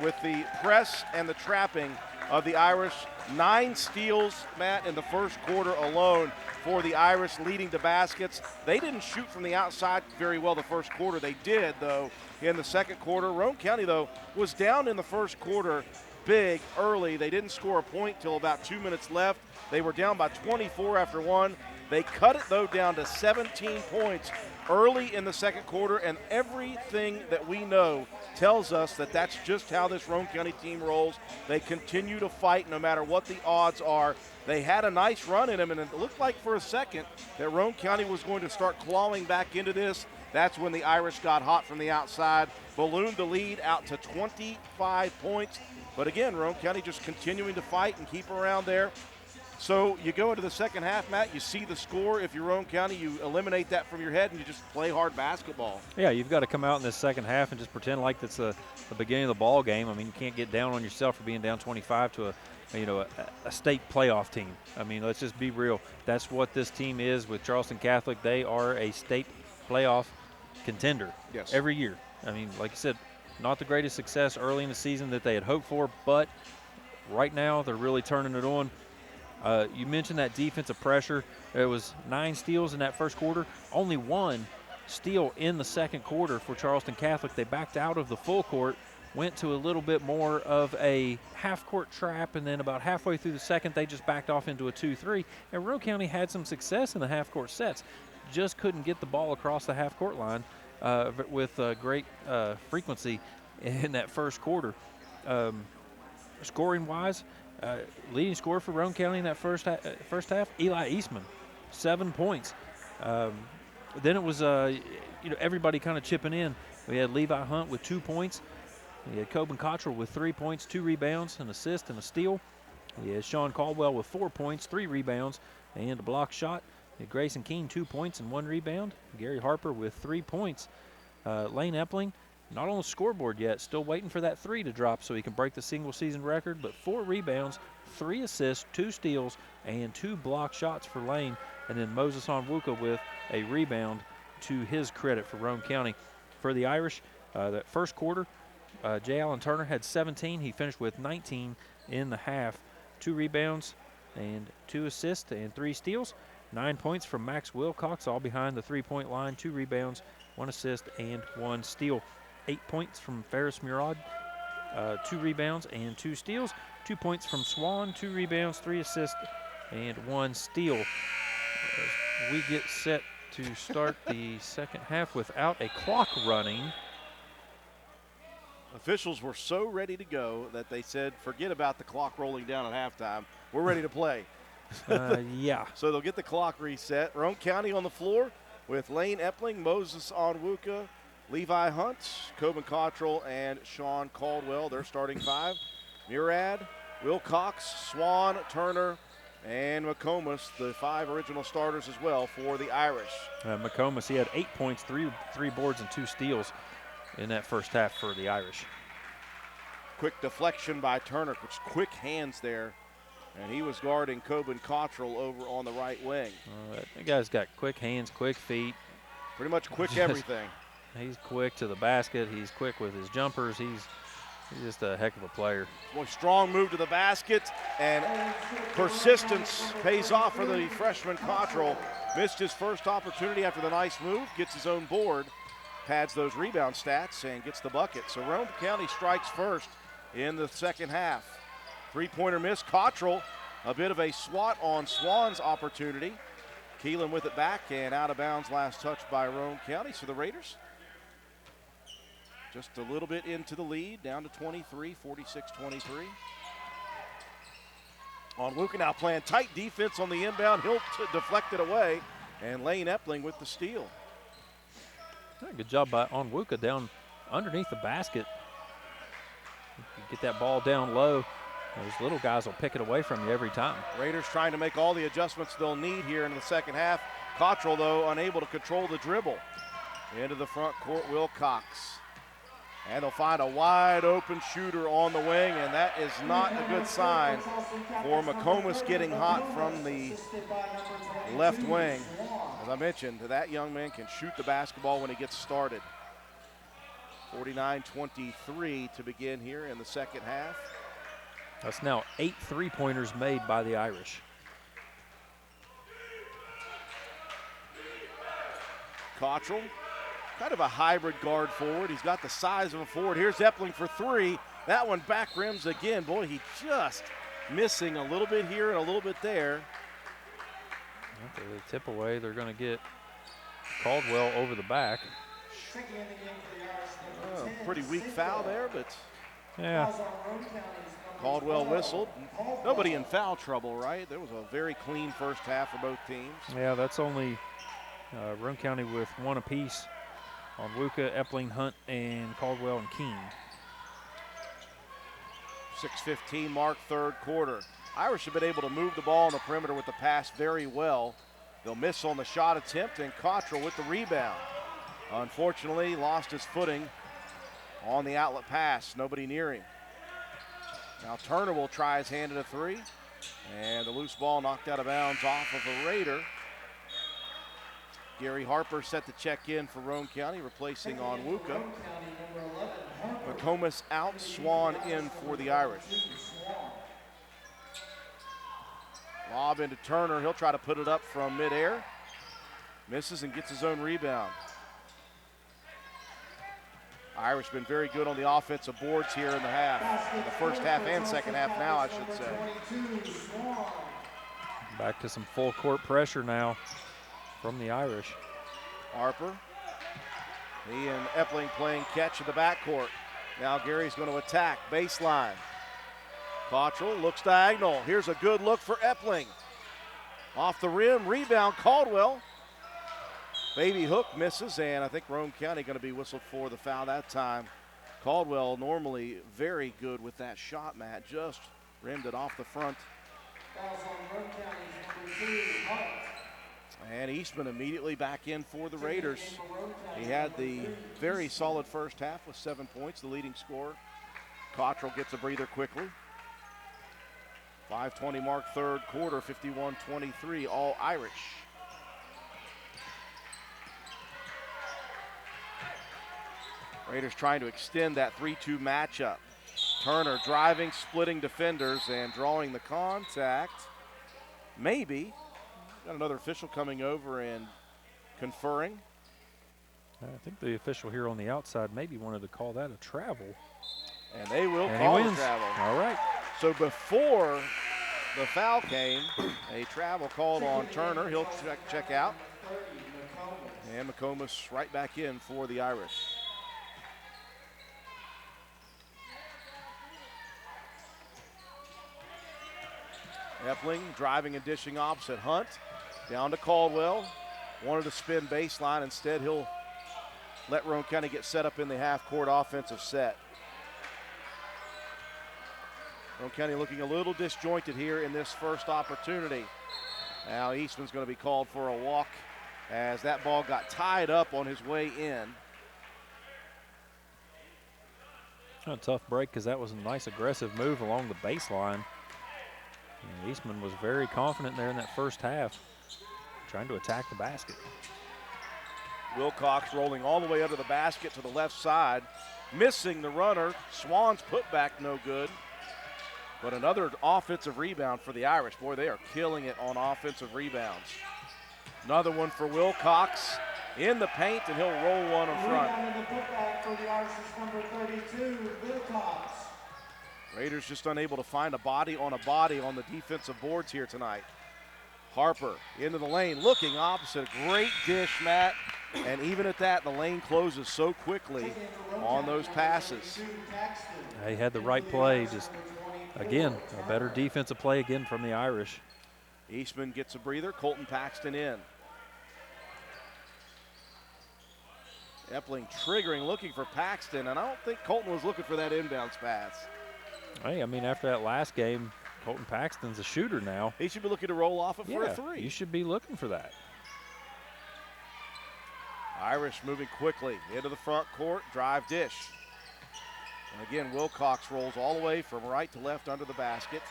with the press and the trapping of the Irish. 9 steals, Matt, in the first quarter alone for the Irish, leading to baskets. They didn't shoot from the outside very well the first quarter. They did, though, in the second quarter. Roane County, though, was down in the first quarter big early. They didn't score a point till about 2 minutes left. They were down by 24 after 1. They cut it, though, down to 17 points early in the second quarter, and everything that we know tells us that that's just how this Roane County team rolls. They continue to fight no matter what the odds are. They had a nice run in them, and it looked like for a second that Roane County was going to start clawing back into this. That's when the Irish got hot from the outside, ballooned the lead out to 25 points. But again, Roane County just continuing to fight and keep around there. So you go into the second half, Matt, you see the score. If you're Roane County, you eliminate that from your head and you just play hard basketball. Yeah, you've got to come out in this second half and just pretend like it's the beginning of the ball game. I mean, you can't get down on yourself for being down 25 to a state playoff team. I mean, let's just be real. That's what this team is with Charleston Catholic. They are a state playoff contender every year. I mean, like you said, not the greatest success early in the season that they had hoped for, but right now they're really turning it on. You mentioned that defensive pressure. There was 9 steals in that first quarter. Only 1 steal in the second quarter for Charleston Catholic. They backed out of the full court, went to a little bit more of a half-court trap, and then about halfway through the second, they just backed off into a 2-3. And Roane County had some success in the half-court sets, just couldn't get the ball across the half-court line with great frequency in that first quarter. Scoring-wise, leading scorer for Roane County in that first half, Eli Eastman, 7 points. Then it was everybody kind of chipping in. We had Levi Hunt with 2 points. We had Coben Cottrell with 3 points, 2 rebounds, an assist, and a steal. We had Sean Caldwell with 4 points, 3 rebounds, and a block shot. We had Grayson Keene, 2 points and 1 rebound. Gary Harper with 3 points. Lane Epling, not on the scoreboard yet, still waiting for that 3 to drop so he can break the single-season record, but 4 rebounds, 3 assists, 2 steals, and 2 block shots for Lane. And then Moses Onwuka with a rebound to his credit for Roane County. For the Irish, that first quarter, Jay Allen Turner had 17. He finished with 19 in the half. 2 rebounds and 2 assists and 3 steals. 9 points from Max Wilcox, all behind the 3-point line. 2 rebounds, 1 assist, and 1 steal. 8 points from Ferris Murad, 2 rebounds and 2 steals. 2 points from Swan, 2 rebounds, 3 assists, and 1 steal. As we get set to start the second half without a clock running. Officials were so ready to go that they said, forget about the clock rolling down at halftime. We're ready to play. Yeah. So they'll get the clock reset. Roane County on the floor with Lane Epling, Moses Onwuka, Levi Hunt, Coben Cottrell, and Sean Caldwell. They're starting 5. Murad, Wilcox, Swan, Turner, and McComas, the 5 original starters as well for the Irish. McComas, he had 8 points, 3 boards, and 2 steals in that first half for the Irish. Quick deflection by Turner, which quick hands there. And he was guarding Coben Cottrell over on the right wing. That guy's got quick hands, quick feet. Pretty much quick everything. He's quick to the basket. He's quick with his jumpers. He's just a heck of a player. Boy, strong move to the basket, and persistence pays off for the freshman Cottrell. Missed his first opportunity after the nice move, gets his own board, pads those rebound stats, and gets the bucket. So Roane County strikes first in the second half. 3-pointer miss. Cottrell, a bit of a swat on Swan's opportunity. Keelan with it back and out of bounds, last touch by Roane County. So the Raiders just a little bit into the lead, down to 23, 46-23. Onwuka now playing tight defense on the inbound. He'll deflect it away, and Lane Epling with the steal. Good job by Onwuka down underneath the basket. You get that ball down low, those little guys will pick it away from you every time. Raiders trying to make all the adjustments they'll need here in the second half. Cottrell, though, unable to control the dribble. Into the front court, Wilcox. And they'll find a wide open shooter on the wing, and that is not a good sign for McComas getting hot from the left wing. As I mentioned, that young man can shoot the basketball when he gets started. 49-23 to begin here in the second half. That's now 8 3-pointers made by the Irish. Cottrell, kind of a hybrid guard forward. He's got the size of a forward. Here's Epling for three. That one back rims again. Boy, he just missing a little bit here and a little bit there. After the tip away, they're going to get Caldwell over the back. Pretty weak foul there, but yeah. Caldwell whistled. Nobody in foul trouble, right? There was a very clean first half for both teams. Yeah, that's only Roane County with one apiece on Onwuka, Epling, Hunt, and Caldwell and Keene. 6:15 mark, third quarter. Irish have been able to move the ball on the perimeter with the pass very well. They'll miss on the shot attempt, and Cottrell with the rebound. Unfortunately, lost his footing on the outlet pass. Nobody near him. Now Turner will try his hand at a three, and the loose ball knocked out of bounds off of a Raider. Gary Harper set to check in for Roane County, replacing Onwuka. McComas out, Swan in for the Irish. Lob into Turner. He'll try to put it up from midair. Misses and gets his own rebound. Irish been very good on the offensive boards here in the half. In the first half and second half now, I should say. Back to some full court pressure now from the Irish. Harper. He and Epling playing catch in the backcourt. Now Gary's going to attack. Baseline. Cottrell looks diagonal. Here's a good look for Epling. Off the rim, rebound, Caldwell. Baby hook misses, and I think Roane County going to be whistled for the foul that time. Caldwell normally very good with that shot, Matt. Just rimmed it off the front. And Eastman immediately back in for the Raiders. He had the very solid first half with 7 points, the leading scorer. Cottrell gets a breather quickly. 5:20 mark, third quarter, 51-23, all Irish. Raiders trying to extend that 3-2 matchup. Turner driving, splitting defenders, and drawing the contact. Maybe. Got another official coming over and conferring. I think the official here on the outside maybe wanted to call that a travel. And they will call a travel. All right. So before the foul came, a travel called on Turner. He'll check out. And McComas right back in for the Irish. Epling driving and dishing opposite Hunt. Down to Caldwell. Wanted to spin baseline. Instead, he'll let Roane County get set up in the half-court offensive set. Roane County looking a little disjointed here in this first opportunity. Now Eastman's going to be called for a walk as that ball got tied up on his way in. A tough break because that was a nice aggressive move along the baseline. And Eastman was very confident there in that first half, trying to attack the basket. Wilcox rolling all the way under the basket to the left side, missing the runner. Swan's putback no good. But another offensive rebound for the Irish. Boy, they are killing it on offensive rebounds. Another one for Wilcox in the paint, and he'll roll one in front. The putback for the Irish is number 32, Wilcox. Raiders just unable to find a body on the defensive boards here tonight. Harper into the lane, looking opposite. Great dish, Matt. And even at that, the lane closes so quickly on those passes. He had the right play. Just, again, a better defensive play again from the Irish. Eastman gets a breather. Colton Paxton in. Epling triggering, looking for Paxton, and I don't think Colton was looking for that inbounds pass. Hey, I mean, after that last game, Colton Paxton's a shooter now. He should be looking to roll off it for a three. You should be looking for that. Irish moving quickly into the front court, drive dish. And again, Wilcox rolls all the way from right to left under the basket.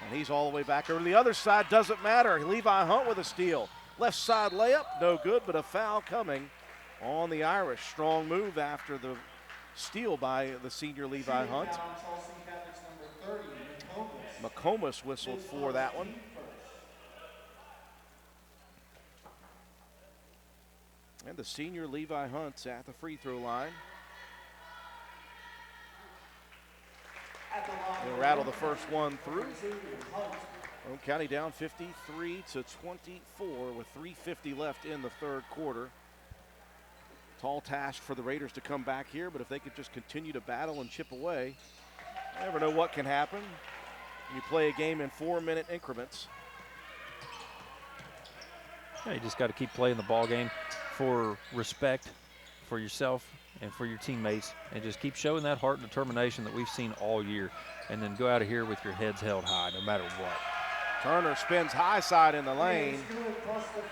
And he's all the way back over to the other side, doesn't matter. Levi Hunt with a steal. Left side layup, no good, but a foul coming on the Irish. Strong move after the steal by the senior Levi Hunt. McComas whistled for that one. And the senior Levi Hunt's at the free throw line. He'll rattle the first one through. Roane County down 53-24 with 3:50 left in the third quarter. Tall task for the Raiders to come back here, but if they could just continue to battle and chip away, you never know what can happen. You play a game in 4-minute increments. Yeah, you just got to keep playing the ball game for respect for yourself and for your teammates, and just keep showing that heart and determination that we've seen all year, and then go out of here with your heads held high no matter what. Turner spins high side in the lane.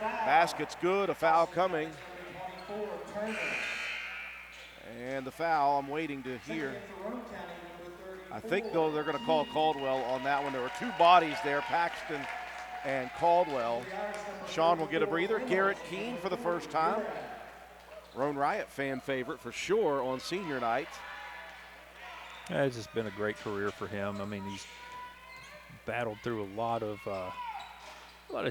Basket's good, a foul coming. And the foul, I'm waiting to hear. I think, though, they're going to call Caldwell on that one. There were two bodies there, Paxton and Caldwell. Sean will get a breather. Garrett Keane for the first time. Roane Riot fan favorite for sure on senior night. Yeah, it's just been a great career for him. I mean, he's battled through a lot of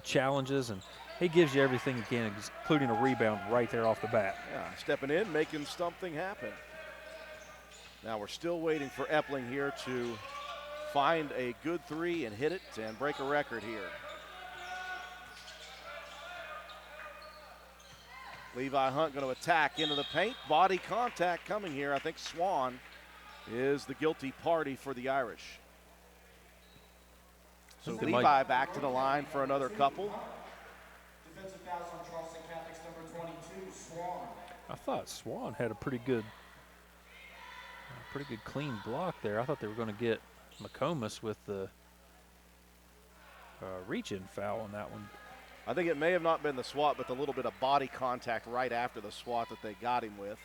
challenges, and he gives you everything he can, including a rebound right there off the bat. Yeah, stepping in, making something happen. Now we're still waiting for Epling here to find a good three and hit it and break a record here. Levi Hunt going to attack into the paint. Body contact coming here. I think Swan is the guilty party for the Irish. So Levi back to the line for another couple. Defensive fouls on Charleston Catholic's number 22, Swan. I thought Swan had a pretty good clean block there. I thought they were going to get McComas with the reach-in foul on that one. I think it may have not been the swat, but the little bit of body contact right after the swat that they got him with.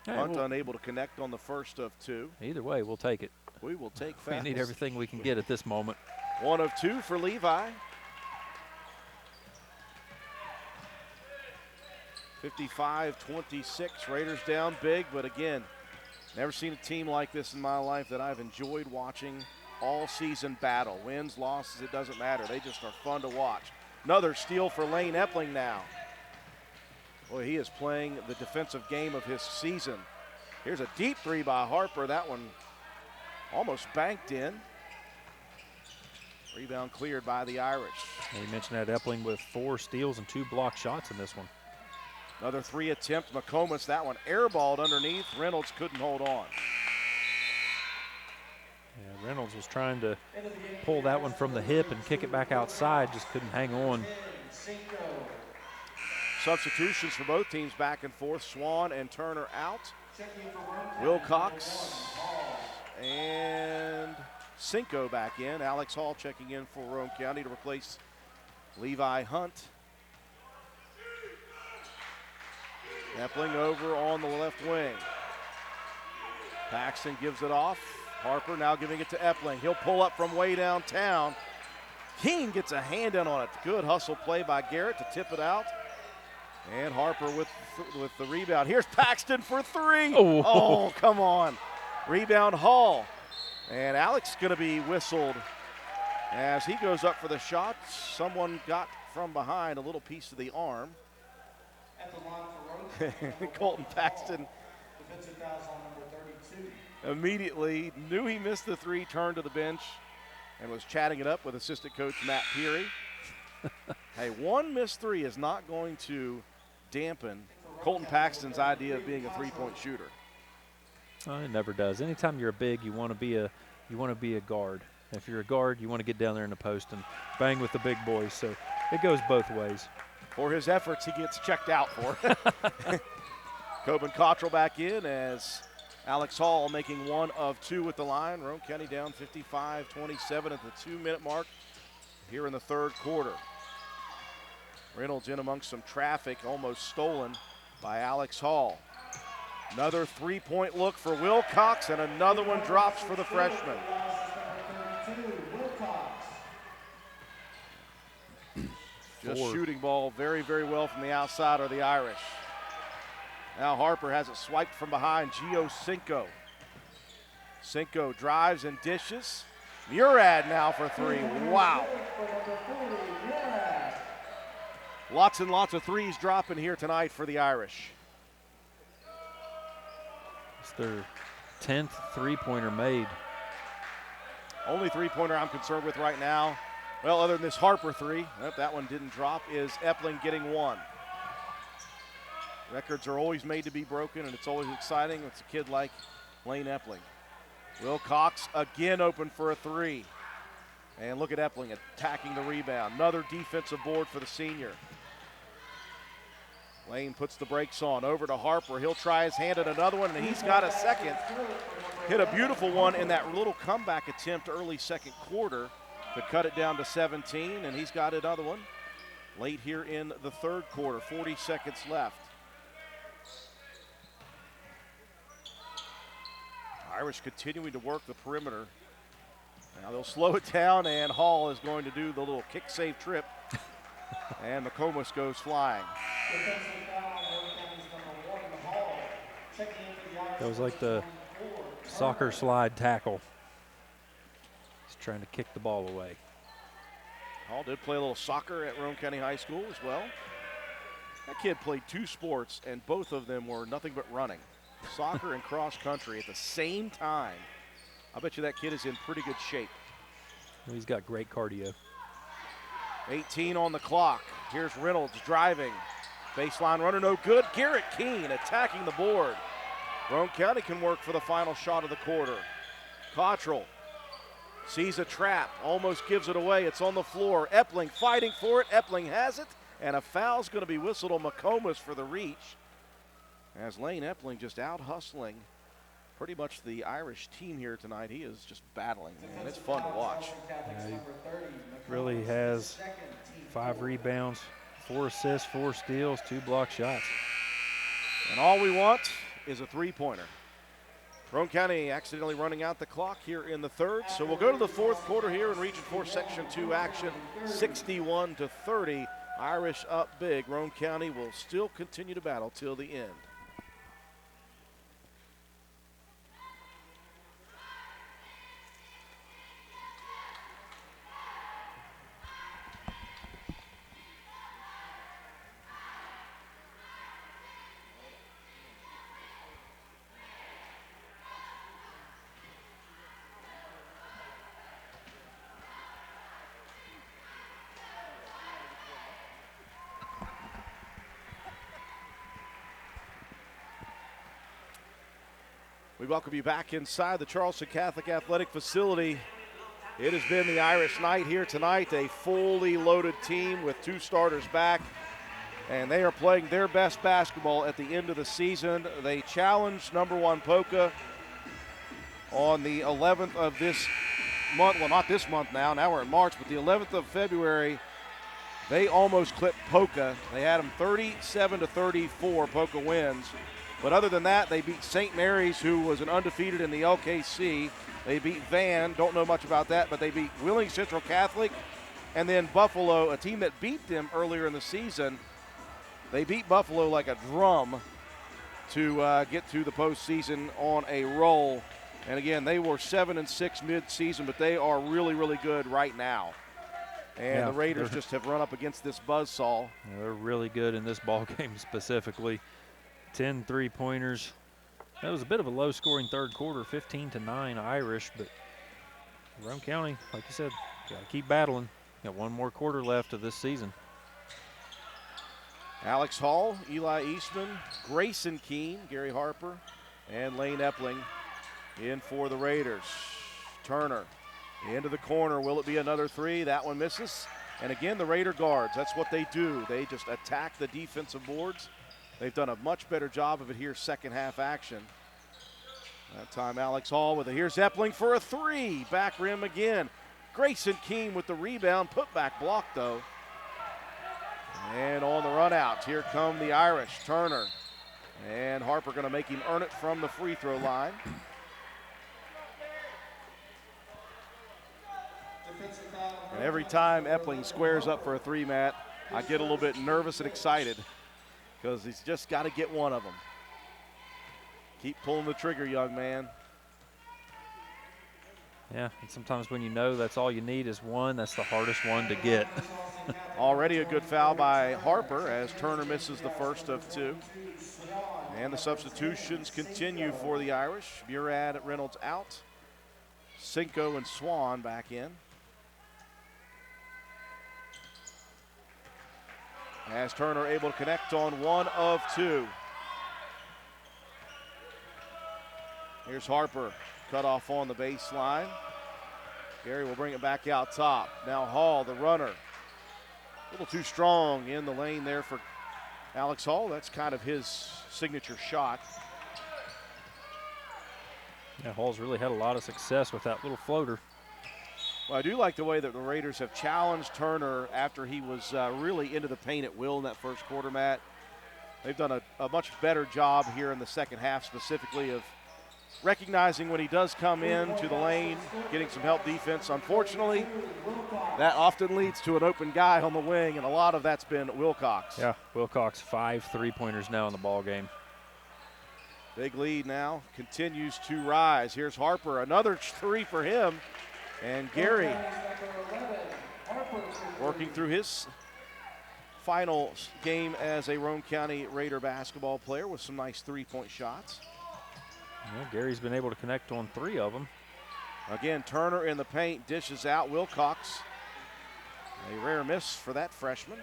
Hey, Hunt unable to connect on the first of two. Either way, we'll take it. We will take fouls. We need everything we can get at this moment. 1 of 2 for Levi. 55-26, Raiders down big, but again, never seen a team like this in my life that I've enjoyed watching all season battle. Wins, losses, it doesn't matter. They just are fun to watch. Another steal for Lane Epling now. Boy, he is playing the defensive game of his season. Here's a deep three by Harper. That one almost banked in. Rebound cleared by the Irish. And you mentioned that Epling with 4 steals and 2 block shots in this one. Another 3 attempt. McComas, that one airballed underneath. Reynolds couldn't hold on. Yeah, Reynolds was trying to pull that one from the hip and kick it back outside, just couldn't hang on. Substitutions for both teams back and forth. Swan and Turner out. Wilcox and Cinco back in. Alex Hall checking in for Roane County to replace Levi Hunt. Epling over on the left wing. Paxton gives it off. Harper now giving it to Epling. He'll pull up from way downtown. Keane gets a hand in on it. Good hustle play by Garrett to tip it out. And Harper with the rebound. Here's Paxton for 3. Oh, come on. Rebound Hall. And Alex going to be whistled as he goes up for the shot. Someone got from behind a little piece of the arm. At the line for Roane. Colton Paxton Defensive fouls on number 32. immediately knew he missed the 3, turned to the bench, and was chatting it up with assistant coach Matt Peary. Hey, 1 missed 3 is not going to dampen Colton Paxton's idea of being a 3-point shooter. It never does. Anytime you're a big, you want to be a guard. If you're a guard, you want to get down there in the post and bang with the big boys. So it goes both ways. For his efforts, he gets checked out for. Coben Cottrell back in as Alex Hall making 1 of 2 at the line. Roane County down 55-27 at the 2-minute mark here in the third quarter. Reynolds in amongst some traffic, almost stolen by Alex Hall. Another three-point look for Wilcox, and another one drops for the freshman. Just shooting ball very, very well from the outside are the Irish. Now Harper has it swiped from behind. Gio Cinco. Cinco drives and dishes. Murad now for 3. Wow. Lots and lots of threes dropping here tonight for the Irish. It's their 10th three-pointer made. Only three-pointer I'm concerned with right now, well, other than this Harper 3, that one didn't drop, is Epling getting 1. Records are always made to be broken, and it's always exciting. It's a kid like Lane Epling. Wilcox again open for a 3. And look at Epling attacking the rebound. Another defensive board for the senior. Lane puts the brakes on. Over to Harper. He'll try his hand at another one, and he's got a second. Hit a beautiful one in that little comeback attempt early second quarter to cut it down to 17, and he's got another one late here in the third quarter. 40 seconds left. Irish continuing to work the perimeter. Now they'll slow it down, and Hall is going to do the little kick save trip. And McComas goes flying. That was like the soccer slide tackle. He's trying to kick the ball away. Hall did play a little soccer at Roane County High School as well. That kid played 2 sports, and both of them were nothing but running. Soccer and cross country at the same time. I bet you that kid is in pretty good shape. He's got great cardio. 18 on the clock. Here's Reynolds driving. Baseline runner, no good. Garrett Keane attacking the board. Roane County can work for the final shot of the quarter. Cottrell sees a trap, almost gives it away. It's on the floor. Epling fighting for it. Epling has it, and a foul's going to be whistled on McComas for the reach. As Lane Epling just out hustling pretty much the Irish team here tonight. He is just battling, man. It's fun to watch. Yeah, he really has 5 rebounds, 4 assists, 4 steals, 2 block shots. And all we want is a three-pointer. Roane County accidentally running out the clock here in the third. So we'll go to the fourth quarter here in Region 4 Section 2 action. 61-30. Irish up big. Roane County will still continue to battle till the end. We welcome you back inside the Charleston Catholic Athletic Facility. It has been the Irish night here tonight, a fully loaded team with 2 starters back, and they are playing their best basketball at the end of the season. They challenged #1 Polka on the 11th of this month. Well, not this month now we're in March, but the 11th of February, they almost clipped Polka. They had them 37-34, Polka wins. But other than that, they beat St. Mary's, who was an undefeated in the LKC. They beat Van, don't know much about that, but they beat Wheeling Central Catholic. And then Buffalo, a team that beat them earlier in the season, they beat Buffalo like a drum to get to the postseason on a roll. And again, they were 7-6 mid-season, but they are really, really good right now. And the Raiders just have run up against this buzzsaw. Yeah, they're really good in this ball game specifically. 10 three-pointers. That was a bit of a low-scoring third quarter, 15-9 Irish, but Roane County, like you said, got to keep battling. Got 1 more quarter left of this season. Alex Hall, Eli Eastman, Grayson Keene, Gary Harper, and Lane Epling in for the Raiders. Turner into the corner. Will it be another 3? That one misses. And again, the Raider guards, that's what they do. They just attack the defensive boards. They've done a much better job of it here, second half action. That time Alex Hall with it. Here's Epling for a three. Back rim again. Grayson Keene with the rebound. Put back block though. And on the run out, here come the Irish. Turner and Harper going to make him earn it from the free throw line. And every time Epling squares up for a three, Matt, I get a little bit nervous and excited because he's just got to get one of them. Keep pulling the trigger, young man. Yeah, and sometimes when you know that's all you need is one, that's the hardest one to get. Already a good foul by Harper as Turner misses the first of two. And the substitutions continue for the Irish. Murad Reynolds out. Cinco and Swan back in. As Turner able to connect on one of two. Here's Harper, cut off on the baseline. Gary will bring it back out top. Now Hall, the runner. A little too strong in the lane there for Alex Hall. That's kind of his signature shot. Yeah, Hall's really had a lot of success with that little floater. Well, I do like the way that the Raiders have challenged Turner after he was really into the paint at will in that first quarter, Matt. They've done a much better job here in the second half specifically of recognizing when he does come in to the lane, getting some help defense. Unfortunately, that often leads to an open guy on the wing, and a lot of that's been Wilcox. Yeah, Wilcox 5 3-pointers now in the ball game. Big lead now, continues to rise. Here's Harper, another three for him. And Gary working through his final game as a Roane County Raider basketball player with some nice three-point shots. Yeah, Gary's been able to connect on 3 of them. Again, Turner in the paint, dishes out. Wilcox, a rare miss for that freshman.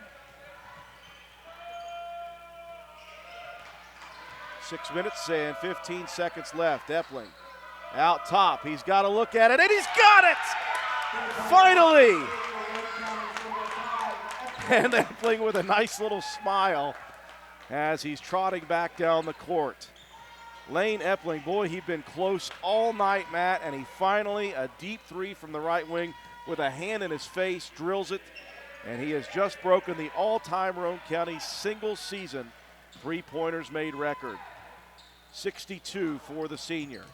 6 minutes and 15 seconds left. Epling out top. He's got to look at it, and he's got it! Finally! And Epling with a nice little smile as he's trotting back down the court. Lane Epling, boy, he'd been close all night, Matt, and he finally, a deep three from the right wing with a hand in his face, drills it, and he has just broken the all-time Roane County single-season three-pointers made record. 62 for the senior.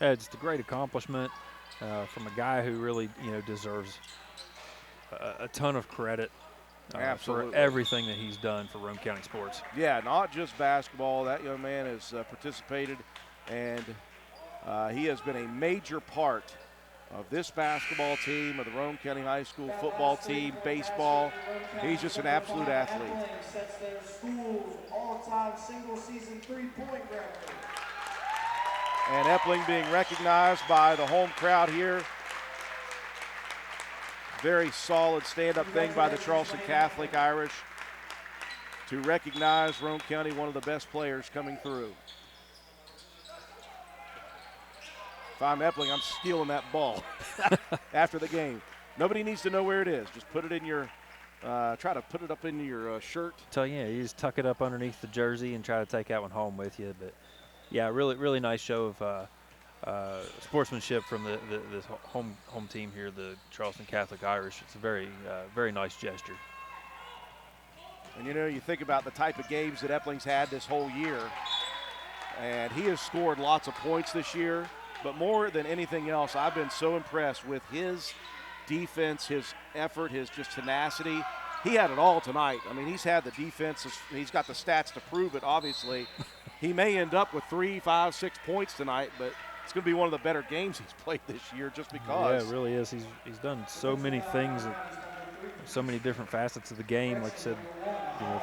Yeah, it's a great accomplishment from a guy who really, deserves a ton of credit for everything that he's done for Roane County sports. Yeah, not just basketball. That young man has participated, and he has been a major part of this basketball team, of the Roane County High School football team, baseball. He's just an absolute athlete. Sets their school's all-time single-season three-point record. And Epling being recognized by the home crowd here. Very solid stand-up thing by the Charleston Catholic Irish to recognize Roane County, one of the best players coming through. If I'm Epling, I'm stealing that ball after the game. Nobody needs to know where it is. Just put it in your, try to put it up in your shirt. So, yeah, you just tuck it up underneath the jersey and try to take that one home with you. But, yeah, really nice show of sportsmanship from this home team here, the Charleston Catholic Irish. It's a very nice gesture. And, you think about the type of games that Epling's had this whole year, and he has scored lots of points this year. But more than anything else, I've been so impressed with his defense, his effort, his just tenacity. He had it all tonight. I mean, he's had the defense. He's got the stats to prove it, obviously. He may end up with 3, 5, 6 points tonight, but it's going to be one of the better games he's played this year just because. Yeah, it really is. He's done so many things, so many different facets of the game. Like I said,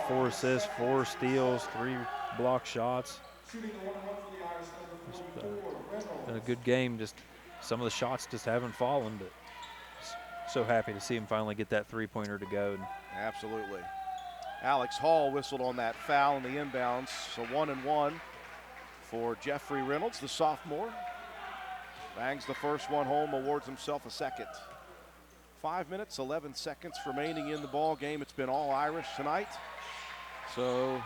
4 assists, 4 steals, 3 block shots. Just been a good game. Just some of the shots just haven't fallen, but so happy to see him finally get that three-pointer to go. Absolutely. Alex Hall whistled on that foul in the inbounds, so 1-1 for Jeffrey Reynolds, the sophomore. Bangs the first one home, awards himself a second. 5 minutes, 11 seconds remaining in the ball game. It's been all Irish tonight. So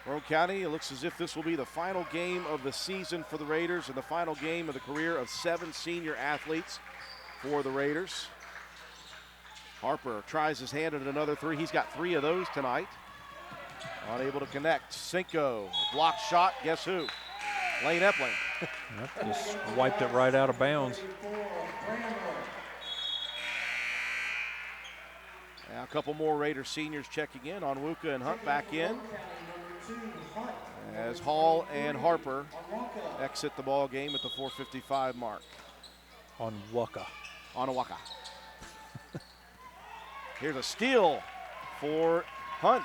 Roane County, it looks as if this will be the final game of the season for the Raiders and the final game of the career of 7 senior athletes for the Raiders. Harper tries his hand at another 3. He's got 3 of those tonight. Unable to connect. Cinco, blocked shot, guess who? Lane Epling. Yep, just wiped it right out of bounds. Now a couple more Raiders seniors checking in. Onwuka and Hunt back in as Hall and Harper exit the ball game at the 4:55 mark. Onwuka. Here's a steal for Hunt.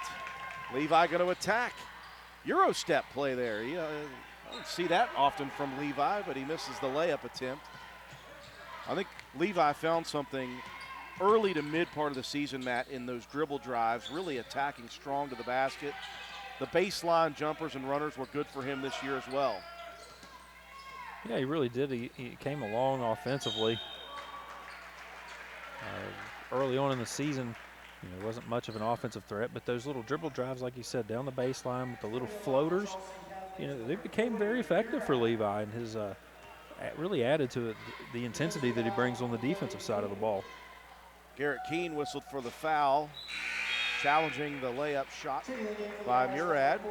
Levi going to attack. Euro step play there. I don't see that often from Levi, but he misses the layup attempt. I think Levi found something early to mid part of the season, Matt, in those dribble drives, really attacking strong to the basket. The baseline jumpers and runners were good for him this year as well. Yeah, he really did. He came along offensively. Early on in the season, there wasn't much of an offensive threat, but those little dribble drives, like you said, down the baseline with the little floaters, they became very effective for Levi, and his really added to it the intensity that he brings on the defensive side of the ball. Garrett Keane whistled for the foul, challenging the layup shot by Murad.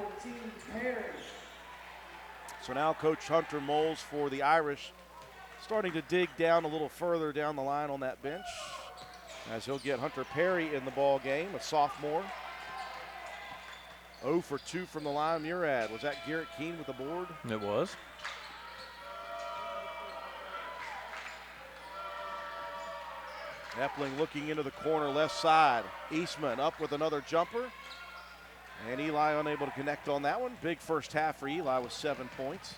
So now Coach Hunter Moles for the Irish starting to dig down a little further down the line on that bench, as he'll get Hunter Perry in the ball game, a sophomore. 0 for 2 from the line. Murad, was that Garrett Keane with the board? It was. Epling looking into the corner left side. Eastman up with another jumper. And Eli unable to connect on that one. Big first half for Eli with 7 points.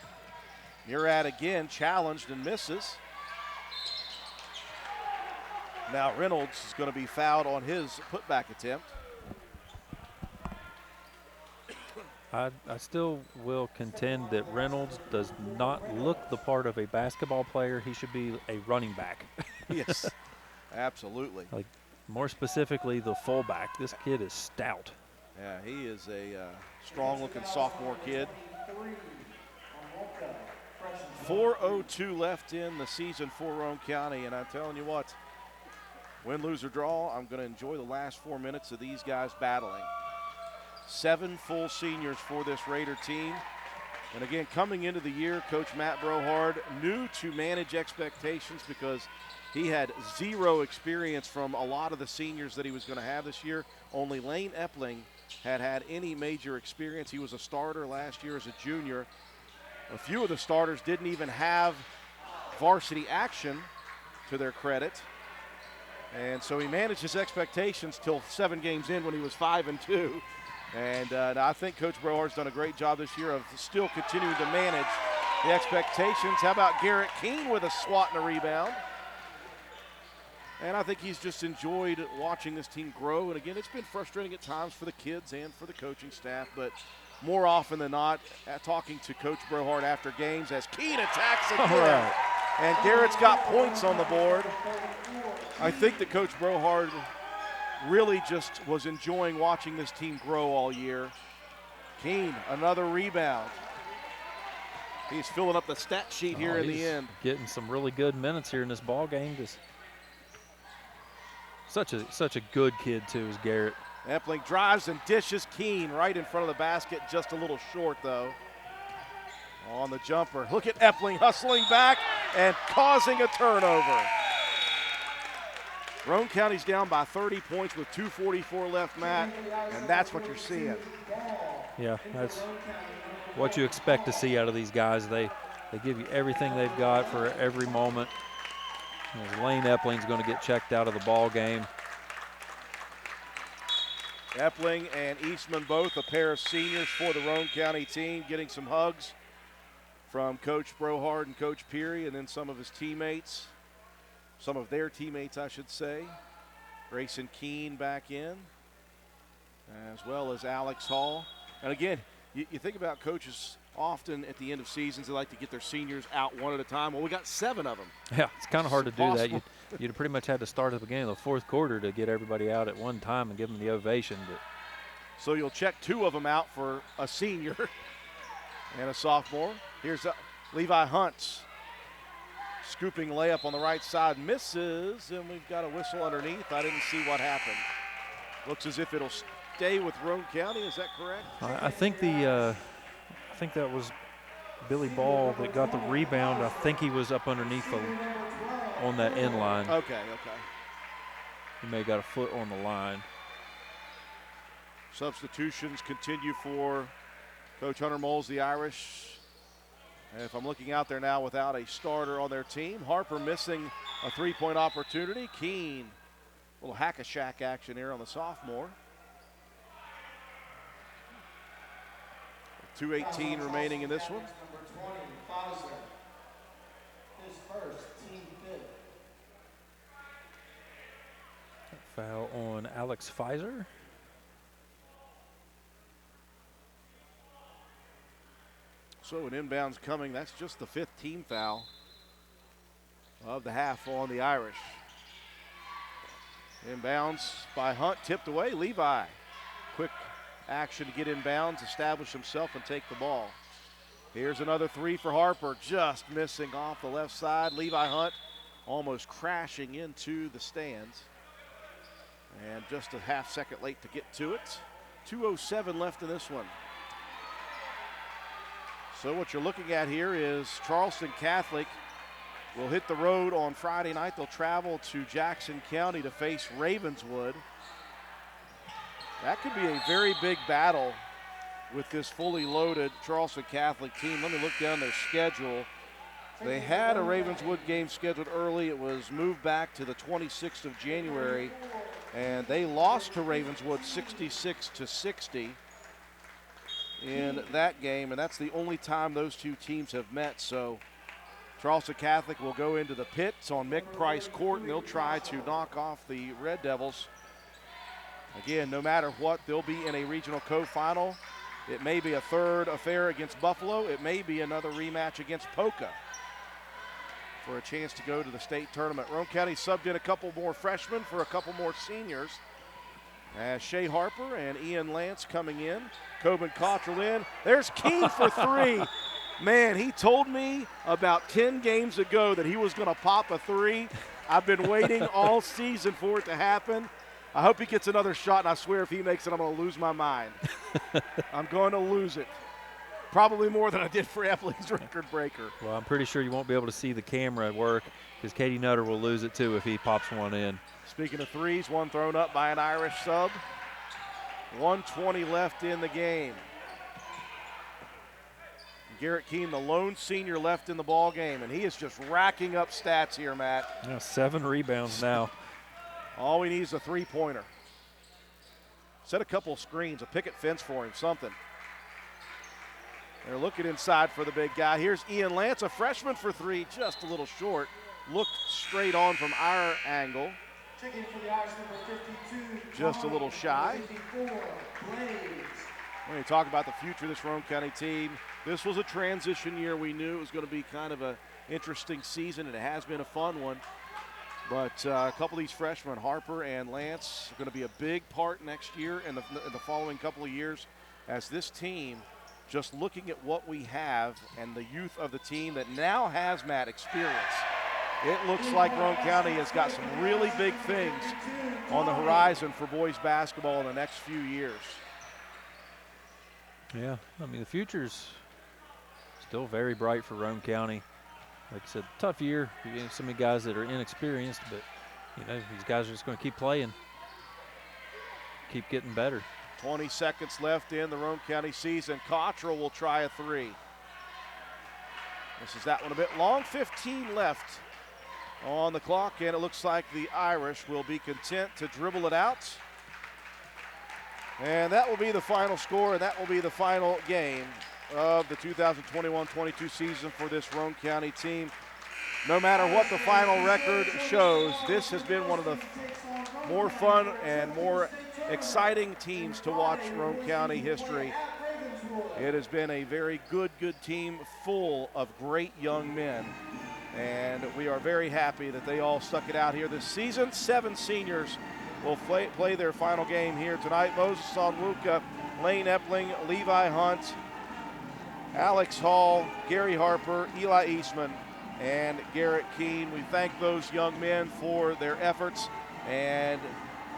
Murad again challenged and misses. Now Reynolds is going to be fouled on his putback attempt. I still will contend that Reynolds does not look the part of a basketball player. He should be a running back. Yes, absolutely. Like, more specifically, the fullback. This kid is stout. Yeah, he is a strong-looking sophomore kid. 4:02 left in the season for Roane County, and I'm telling you what, win, lose, or draw, I'm going to enjoy the last 4 minutes of these guys battling. 7 full seniors for this Raider team. And again, coming into the year, Coach Matt Brohard knew to manage expectations because he had 0 experience from a lot of the seniors that he was going to have this year. Only Lane Epling had any major experience. He was a starter last year as a junior. A few of the starters didn't even have varsity action, to their credit. And so he managed his expectations till 7 games in when he was 5-2. And I think Coach Brohard's done a great job this year of still continuing to manage the expectations. How about Garrett Keane with a swat and a rebound? And I think he's just enjoyed watching this team grow. And again, it's been frustrating at times for the kids and for the coaching staff, but more often than not, talking to Coach Brohard after games as Keane attacks again. All right. And Garrett's got points on the board. I think that Coach Brohard really just was enjoying watching this team grow all year. Keane, another rebound. He's filling up the stat sheet here in the end. Getting some really good minutes here in this ball game. Just such a good kid too, is Garrett. Epling drives and dishes Keane right in front of the basket, just a little short though. On the jumper, look at Epling hustling back and causing a turnover. Roane County's down by 30 points with 2:44 left, Matt, and that's what you're seeing. Yeah, that's what you expect to see out of these guys. They give you everything they've got for every moment. Lane Epling's going to get checked out of the ball game. Epling and Eastman, both a pair of seniors for the Roane County team, getting some hugs from Coach Brohard and Coach Peary, and then some of his teammates. Some of their teammates, I should say. Grayson Keane back in, as well as Alex Hall. And again, you think about coaches often at the end of seasons, they like to get their seniors out one at a time. Well, we got 7 of them. Yeah, it's kind of hard to do that. You'd have pretty much had to start at the beginning of the fourth quarter to get everybody out at one time and give them the ovation. But So you'll check 2 of them out for a senior and a sophomore. Here's Levi Hunt. Scooping layup on the right side, misses, and we've got a whistle underneath. I didn't see what happened. Looks as if it'll stay with Roane County. Is that correct? I think I think that was Billy Ball that got the rebound. I think he was up underneath on that end line. Okay. He may have got a foot on the line. Substitutions continue for Coach Hunter Moles, the Irish. And if I'm looking out there now without a starter on their team, Harper missing a 3-point opportunity. Keane, a little hack-a-shack action here on the sophomore. 2:18 remaining in this one. Number 20, Pfizer. His first, team fifth. Foul on Alex Pfizer. So an inbounds coming. That's just the 5th team foul of the half on the Irish. Inbounds by Hunt, tipped away. Levi, quick action to get inbounds, establish himself, and take the ball. Here's another 3 for Harper, just missing off the left side. Levi Hunt almost crashing into the stands. And just a half-second late to get to it. 2:07 left in this one. So what you're looking at here is Charleston Catholic will hit the road on Friday night. They'll travel to Jackson County to face Ravenswood. That could be a very big battle with this fully loaded Charleston Catholic team. Let me look down their schedule. They had a Ravenswood game scheduled early. It was moved back to the 26th of January, and they lost to Ravenswood 66-60. In that game, and that's the only time those two teams have met. So Charleston Catholic will go into the pits on Mick Price Court, and they'll try to knock off the Red Devils. Again, no matter what, they'll be in a regional co-final. It may be a third affair against Buffalo. It may be another rematch against Polka for a chance to go to the state tournament. Roane County subbed in a couple more freshmen for a couple more seniors. As Shea Harper and Ian Lance coming in. Coben Cottrell in. There's Keane for 3. Man, he told me about 10 games ago that he was going to pop a 3. I've been waiting all season for it to happen. I hope he gets another shot, and I swear if he makes it, I'm going to lose my mind. I'm going to lose it. Probably more than I did for Epley's record breaker. Well, I'm pretty sure you won't be able to see the camera at work because Katie Nutter will lose it too if he pops one in. Speaking of 3s, one thrown up by an Irish sub. 1:20 left in the game. Garrett Keane, the lone senior left in the ball game, and he is just racking up stats here, Matt. Yeah, 7 rebounds now. All we need is a 3-pointer. Set a couple of screens, a picket fence for him, something. They're looking inside for the big guy. Here's Ian Lance, a freshman for 3, just a little short. Looked straight on from our angle. Checking for the Irish, number 52. Just a little shy. 54, Blades. When you talk about the future of this Roane County team, this was a transition year. We knew it was going to be kind of an interesting season, and it has been a fun one. But a couple of these freshmen, Harper and Lance, are going to be a big part next year and the following couple of years as this team, just looking at what we have and the youth of the team that now has, Matt, experience. It looks like Roane County has got some really big things on the horizon for boys basketball in the next few years. Yeah, I mean, the future's still very bright for Roane County. Like I said, tough year. You get so many guys that are inexperienced, but, you know, these guys are just going to keep playing, keep getting better. 20 seconds left in the Roane County season. Cottrell will try a 3. This is that one a bit long. 15 left on the clock, and it looks like the Irish will be content to dribble it out. And that will be the final score, and that will be the final game of the 2021-22 season for this Roane County team. No matter what the final record shows, this has been one of the more fun and more exciting teams to watch Roane County history. It has been a very good team full of great young men. And we are very happy that they all stuck it out here this season. 7 seniors will play their final game here tonight. Moses Onwuka, Lane Epling, Levi Hunt, Alex Hall, Gary Harper, Eli Eastman, and Garrett Keane. We thank those young men for their efforts. And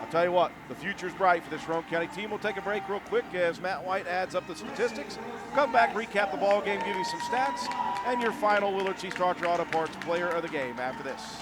I'll tell you what, the future's bright for this Roane County team. We'll take a break real quick as Matt White adds up the statistics. Come back, recap the ball game, give you some stats, and your final Willard C. Strother Auto Parts player of the game after this.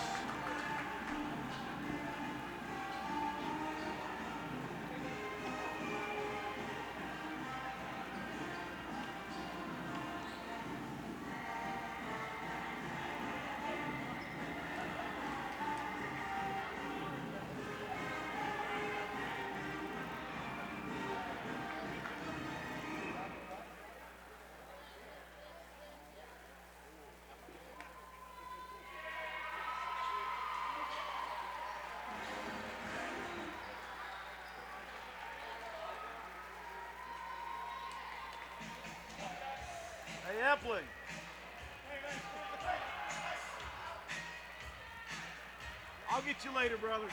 Epling. I'll get you later, brother.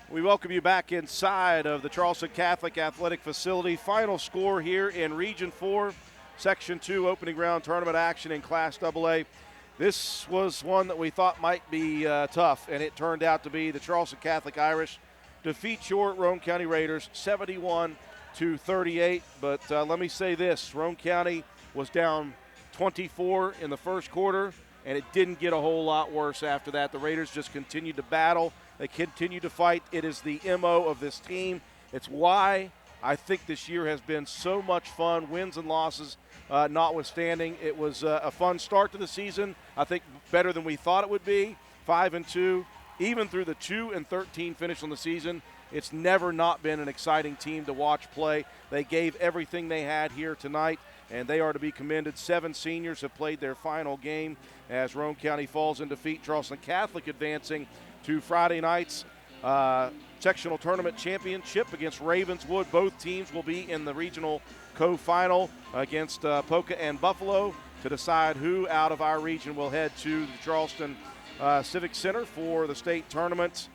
We welcome you back inside of the Charleston Catholic Athletic Facility. Final score here in Region 4, Section 2 opening round tournament action in Class AA. This was one that we thought might be tough, and it turned out to be. The Charleston Catholic Irish defeat your Roane County Raiders 71-38. But let me say this, Roane County was down 24 in the first quarter, and it didn't get a whole lot worse after that. The Raiders just continued to battle. They continue to fight. It is the MO of this team. It's why I think this year has been so much fun, wins and losses notwithstanding. It was a fun start to the season. I think better than we thought it would be. 5-2, even through the 2-13 finish on the season. It's never not been an exciting team to watch play. They gave everything they had here tonight, and they are to be commended. 7 seniors have played their final game as Roane County falls in defeat. Charleston Catholic advancing to Friday night's sectional tournament championship against Ravenswood. Both teams will be in the regional co-final against Poca and Buffalo to decide who out of our region will head to the Charleston Civic Center for the state tournament.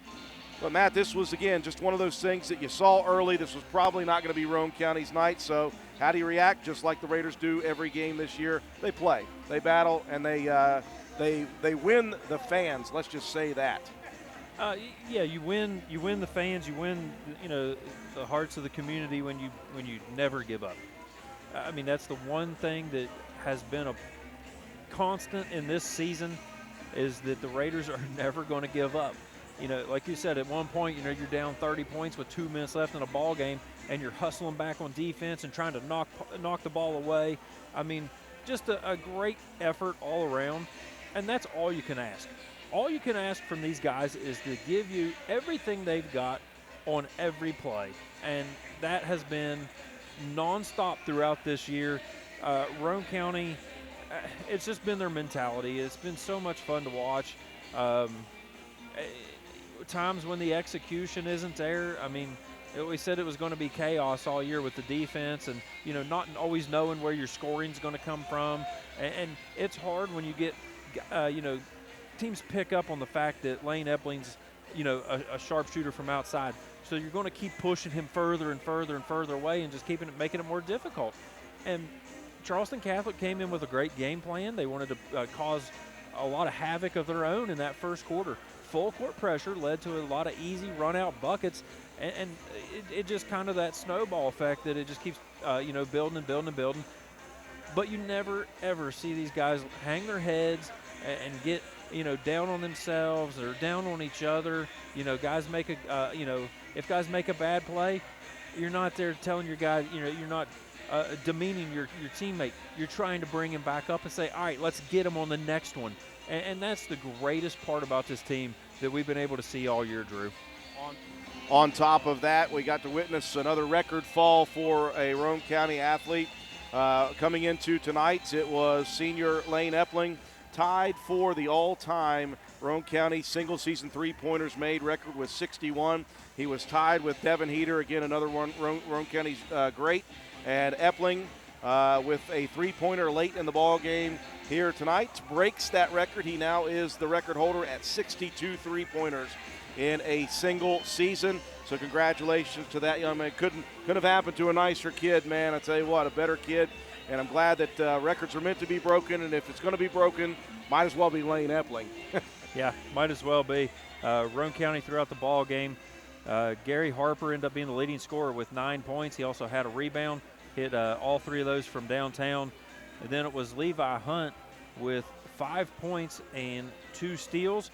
But, Matt, this was, again, just one of those things that you saw early. This was probably not going to be Roane County's night, so how do you react? Just like the Raiders do every game this year, they play, they battle, and they win the fans. Let's just say that. Yeah, you win the fans, you win, the hearts of the community when you never give up. I mean, that's the one thing that has been a constant in this season is that the Raiders are never going to give up. Like you said, at one point, you're down 30 points with 2 minutes left in a ball game, and you're hustling back on defense and trying to knock the ball away. I mean, just a great effort all around, and that's all you can ask. All you can ask from these guys is to give you everything they've got on every play, and that has been nonstop throughout this year. Roane County, it's just been their mentality. It's been so much fun to watch. Times when the execution isn't there, I mean, we said it was going to be chaos all year with the defense and, not always knowing where your scoring's going to come from. And it's hard when you get, teams pick up on the fact that Lane Epling's, a sharpshooter from outside. So you're going to keep pushing him further and further and further away and just making it more difficult. And Charleston Catholic came in with a great game plan. They wanted to cause a lot of havoc of their own in that first quarter. Full court pressure led to a lot of easy run-out buckets, And it just kind of that snowball effect that it just keeps, building and building and building. But you never, ever see these guys hang their heads and get, down on themselves or down on each other. Guys make if guys make a bad play, you're not there telling your guy, you're not demeaning your teammate. You're trying to bring him back up and say, all right, let's get him on the next one. And that's the greatest part about this team that we've been able to see all year, Drew. On top of that, we got to witness another record fall for a Roane County athlete. Coming into tonight, it was senior Lane Epling, tied for the all-time Roane County single-season three-pointers made record with 61. He was tied with Devin Heater, again another one Roane County's great. And Epling, with a three-pointer late in the ball game here tonight, breaks that record. He now is the record holder at 62 three-pointers in a single season. So congratulations to that young man. Couldn't have happened to a nicer kid, man. I tell you what, a better kid. And I'm glad that records are meant to be broken, and if it's going to be broken, might as well be Lane Epling. Yeah, might as well be. Roane County throughout the ball game. Gary Harper ended up being the leading scorer with 9 points. He also had a rebound, hit all 3 of those from downtown. And then it was Levi Hunt with 5 points and 2 steals.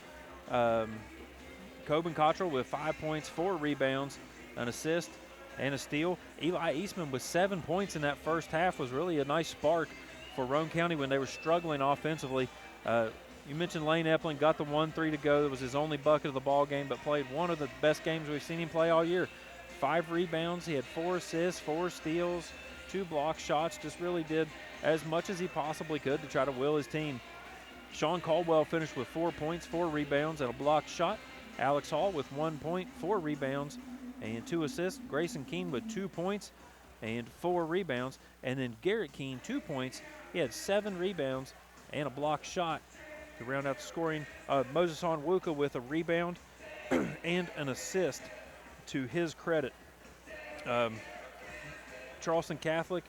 Coben Cottrell with 5 points, 4 rebounds, an assist, and a steal. Eli Eastman with 7 points in that first half was really a nice spark for Roane County when they were struggling offensively. You mentioned Lane Epling got the 1-3 to go. That was his only bucket of the ball game, but played one of the best games we've seen him play all year. 5 rebounds. He had 4 assists, 4 steals, 2 block shots. Just really did as much as he possibly could to try to will his team. Sean Caldwell finished with 4 points, 4 rebounds, and a blocked shot. Alex Hall with 1 point, 4 rebounds, and 2 assists. Grayson Keene with 2 points and 4 rebounds. And then Garrett Keane, 2 points. He had 7 rebounds and a blocked shot to round out the scoring. Moses Onwuka with a rebound and an assist to his credit. Charleston Catholic,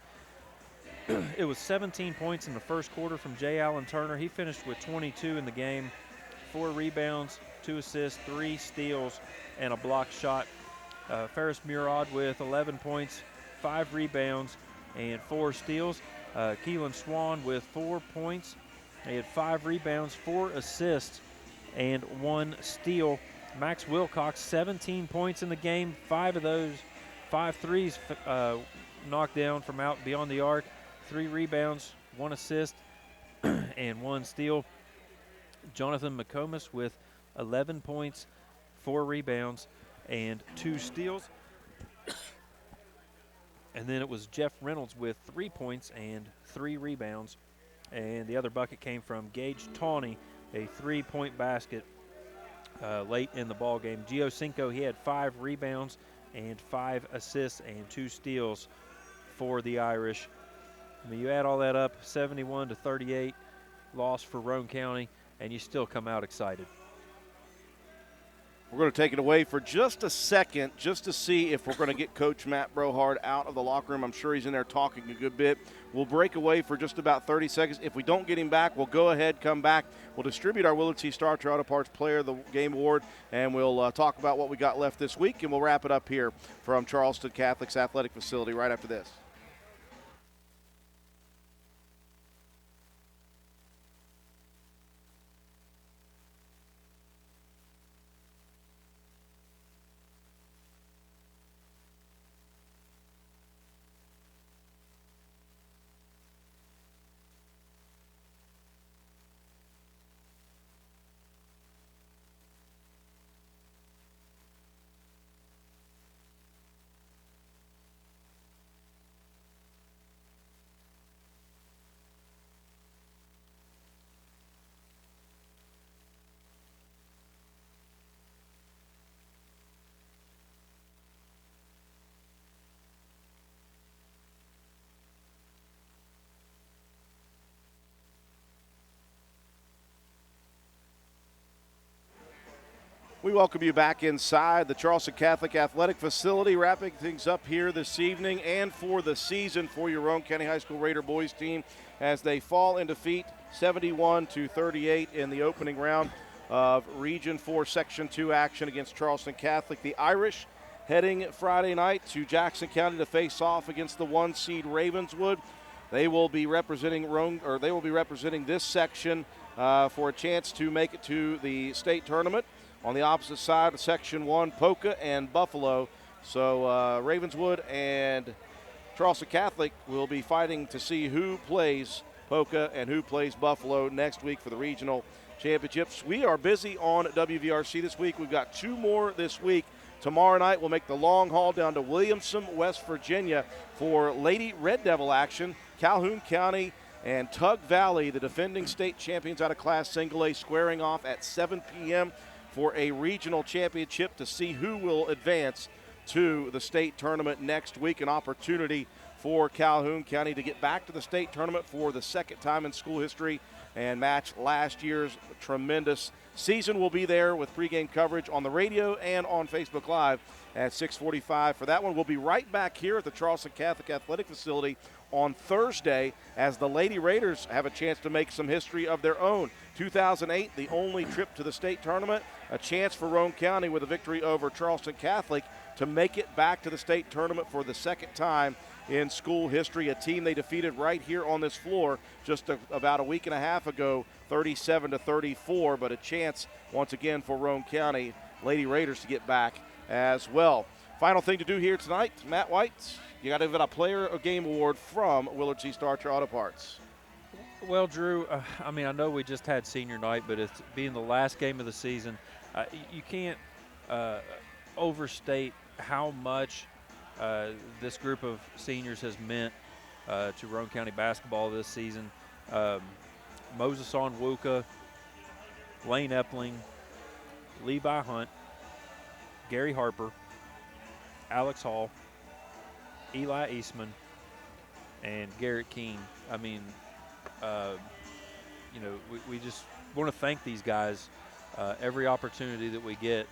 it was 17 points in the first quarter from J. Allen Turner. He finished with 22 in the game, 4 rebounds, 2 assists, 3 steals, and a blocked shot. Ferris Murad with 11 points, 5 rebounds, and 4 steals. Keelan Swan with 4 points. He had 5 rebounds, 4 assists, and 1 steal. Max Wilcox, 17 points in the game, 5 of those, 5 threes knocked down from out beyond the arc, 3 rebounds, 1 assist, and 1 steal. Jonathan McComas with 11 points, 4 rebounds, and 2 steals. And then it was Jeff Reynolds with 3 points and 3 rebounds. And the other bucket came from Gage Tawney, a 3-point basket late in the ball game. Gio Cinco, he had 5 rebounds and 5 assists and 2 steals for the Irish. I mean, you add all that up, 71-38 loss for Roane County, and you still come out excited. We're going to take it away for just a second just to see if we're going to get Coach Matt Brohard out of the locker room. I'm sure he's in there talking a good bit. We'll break away for just about 30 seconds. If we don't get him back, we'll go ahead, come back. We'll distribute our Willard C. Starter Auto Parts Player of the Game Award, and we'll talk about what we got left this week, and we'll wrap it up here from Charleston Catholic's athletic facility right after this. We welcome you back inside the Charleston Catholic Athletic Facility, wrapping things up here this evening and for the season for your Roane County High School Raider boys team as they fall in defeat 71-38 in the opening round of Region 4 Section 2 action against Charleston Catholic. The Irish heading Friday night to Jackson County to face off against the 1 seed Ravenswood. They will be representing they will be representing this section for a chance to make it to the state tournament. On the opposite side of Section 1, Poca and Buffalo. So Ravenswood and Charleston Catholic will be fighting to see who plays Poca and who plays Buffalo next week for the regional championships. We are busy on WVRC this week. We've got 2 more this week. Tomorrow night we'll make the long haul down to Williamson, West Virginia for Lady Red Devil action. Calhoun County and Tug Valley, the defending state champions out of Class Single A, squaring off at 7 p.m. for a regional championship to see who will advance to the state tournament next week. An opportunity for Calhoun County to get back to the state tournament for the second time in school history and match last year's tremendous season. Will be there with pregame coverage on the radio and on Facebook Live at 6:45 for that one. We'll be right back here at the Charleston Catholic Athletic Facility on Thursday as the Lady Raiders have a chance to make some history of their own. 2008, the only trip to the state tournament, a chance for Roane County with a victory over Charleston Catholic to make it back to the state tournament for the second time in school history. A team they defeated right here on this floor just about a week and a half ago, 37-34, but a chance once again for Roane County Lady Raiders to get back as well. Final thing to do here tonight, Matt White, you got to give a player of game award from Willard C. Starcher Auto Parts. Well, Drew, I know we just had senior night, but it's being the last game of the season, you can't overstate how much this group of seniors has meant to Roane County basketball this season. Moses Onwuka, Lane Epling, Levi Hunt, Gary Harper, Alex Hall, Eli Eastman, and Garrett Keane. We just want to thank these guys every opportunity that we get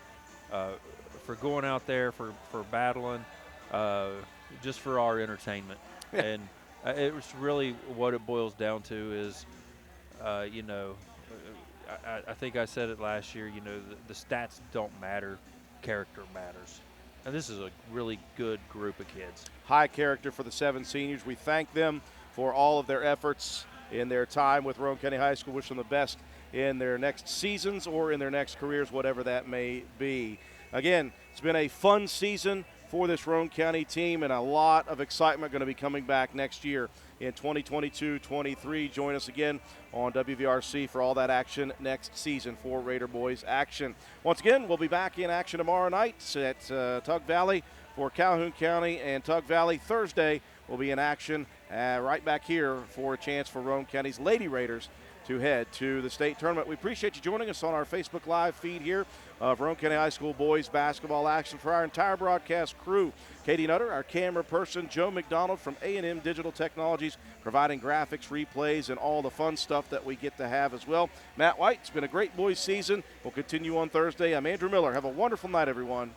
for going out there, for battling, just for our entertainment. And it was really what it boils down to is, I think I said it last year, the stats don't matter, character matters. And this is a really good group of kids. High character for the 7 seniors. We thank them for all of their efforts in their time with Roane County High School. Wish them the best in their next seasons or in their next careers, whatever that may be. Again, it's been a fun season for this Roane County team, and a lot of excitement going to be coming back next year in 2022-23. Join us again on WVRC for all that action next season for Raider Boys action. Once again, we'll be back in action tomorrow night at Tug Valley for Calhoun County, and Tug Valley Thursday will be in action right back here for a chance for Roane County's Lady Raiders to head to the state tournament. We appreciate you joining us on our Facebook Live feed here of Roane County High School boys basketball action. For our entire broadcast crew, Katie Nutter, our camera person, Joe McDonald from A&M Digital Technologies, providing graphics, replays, and all the fun stuff that we get to have as well. Matt White, it's been a great boys season. We'll continue on Thursday. I'm Andrew Miller. Have a wonderful night, everyone.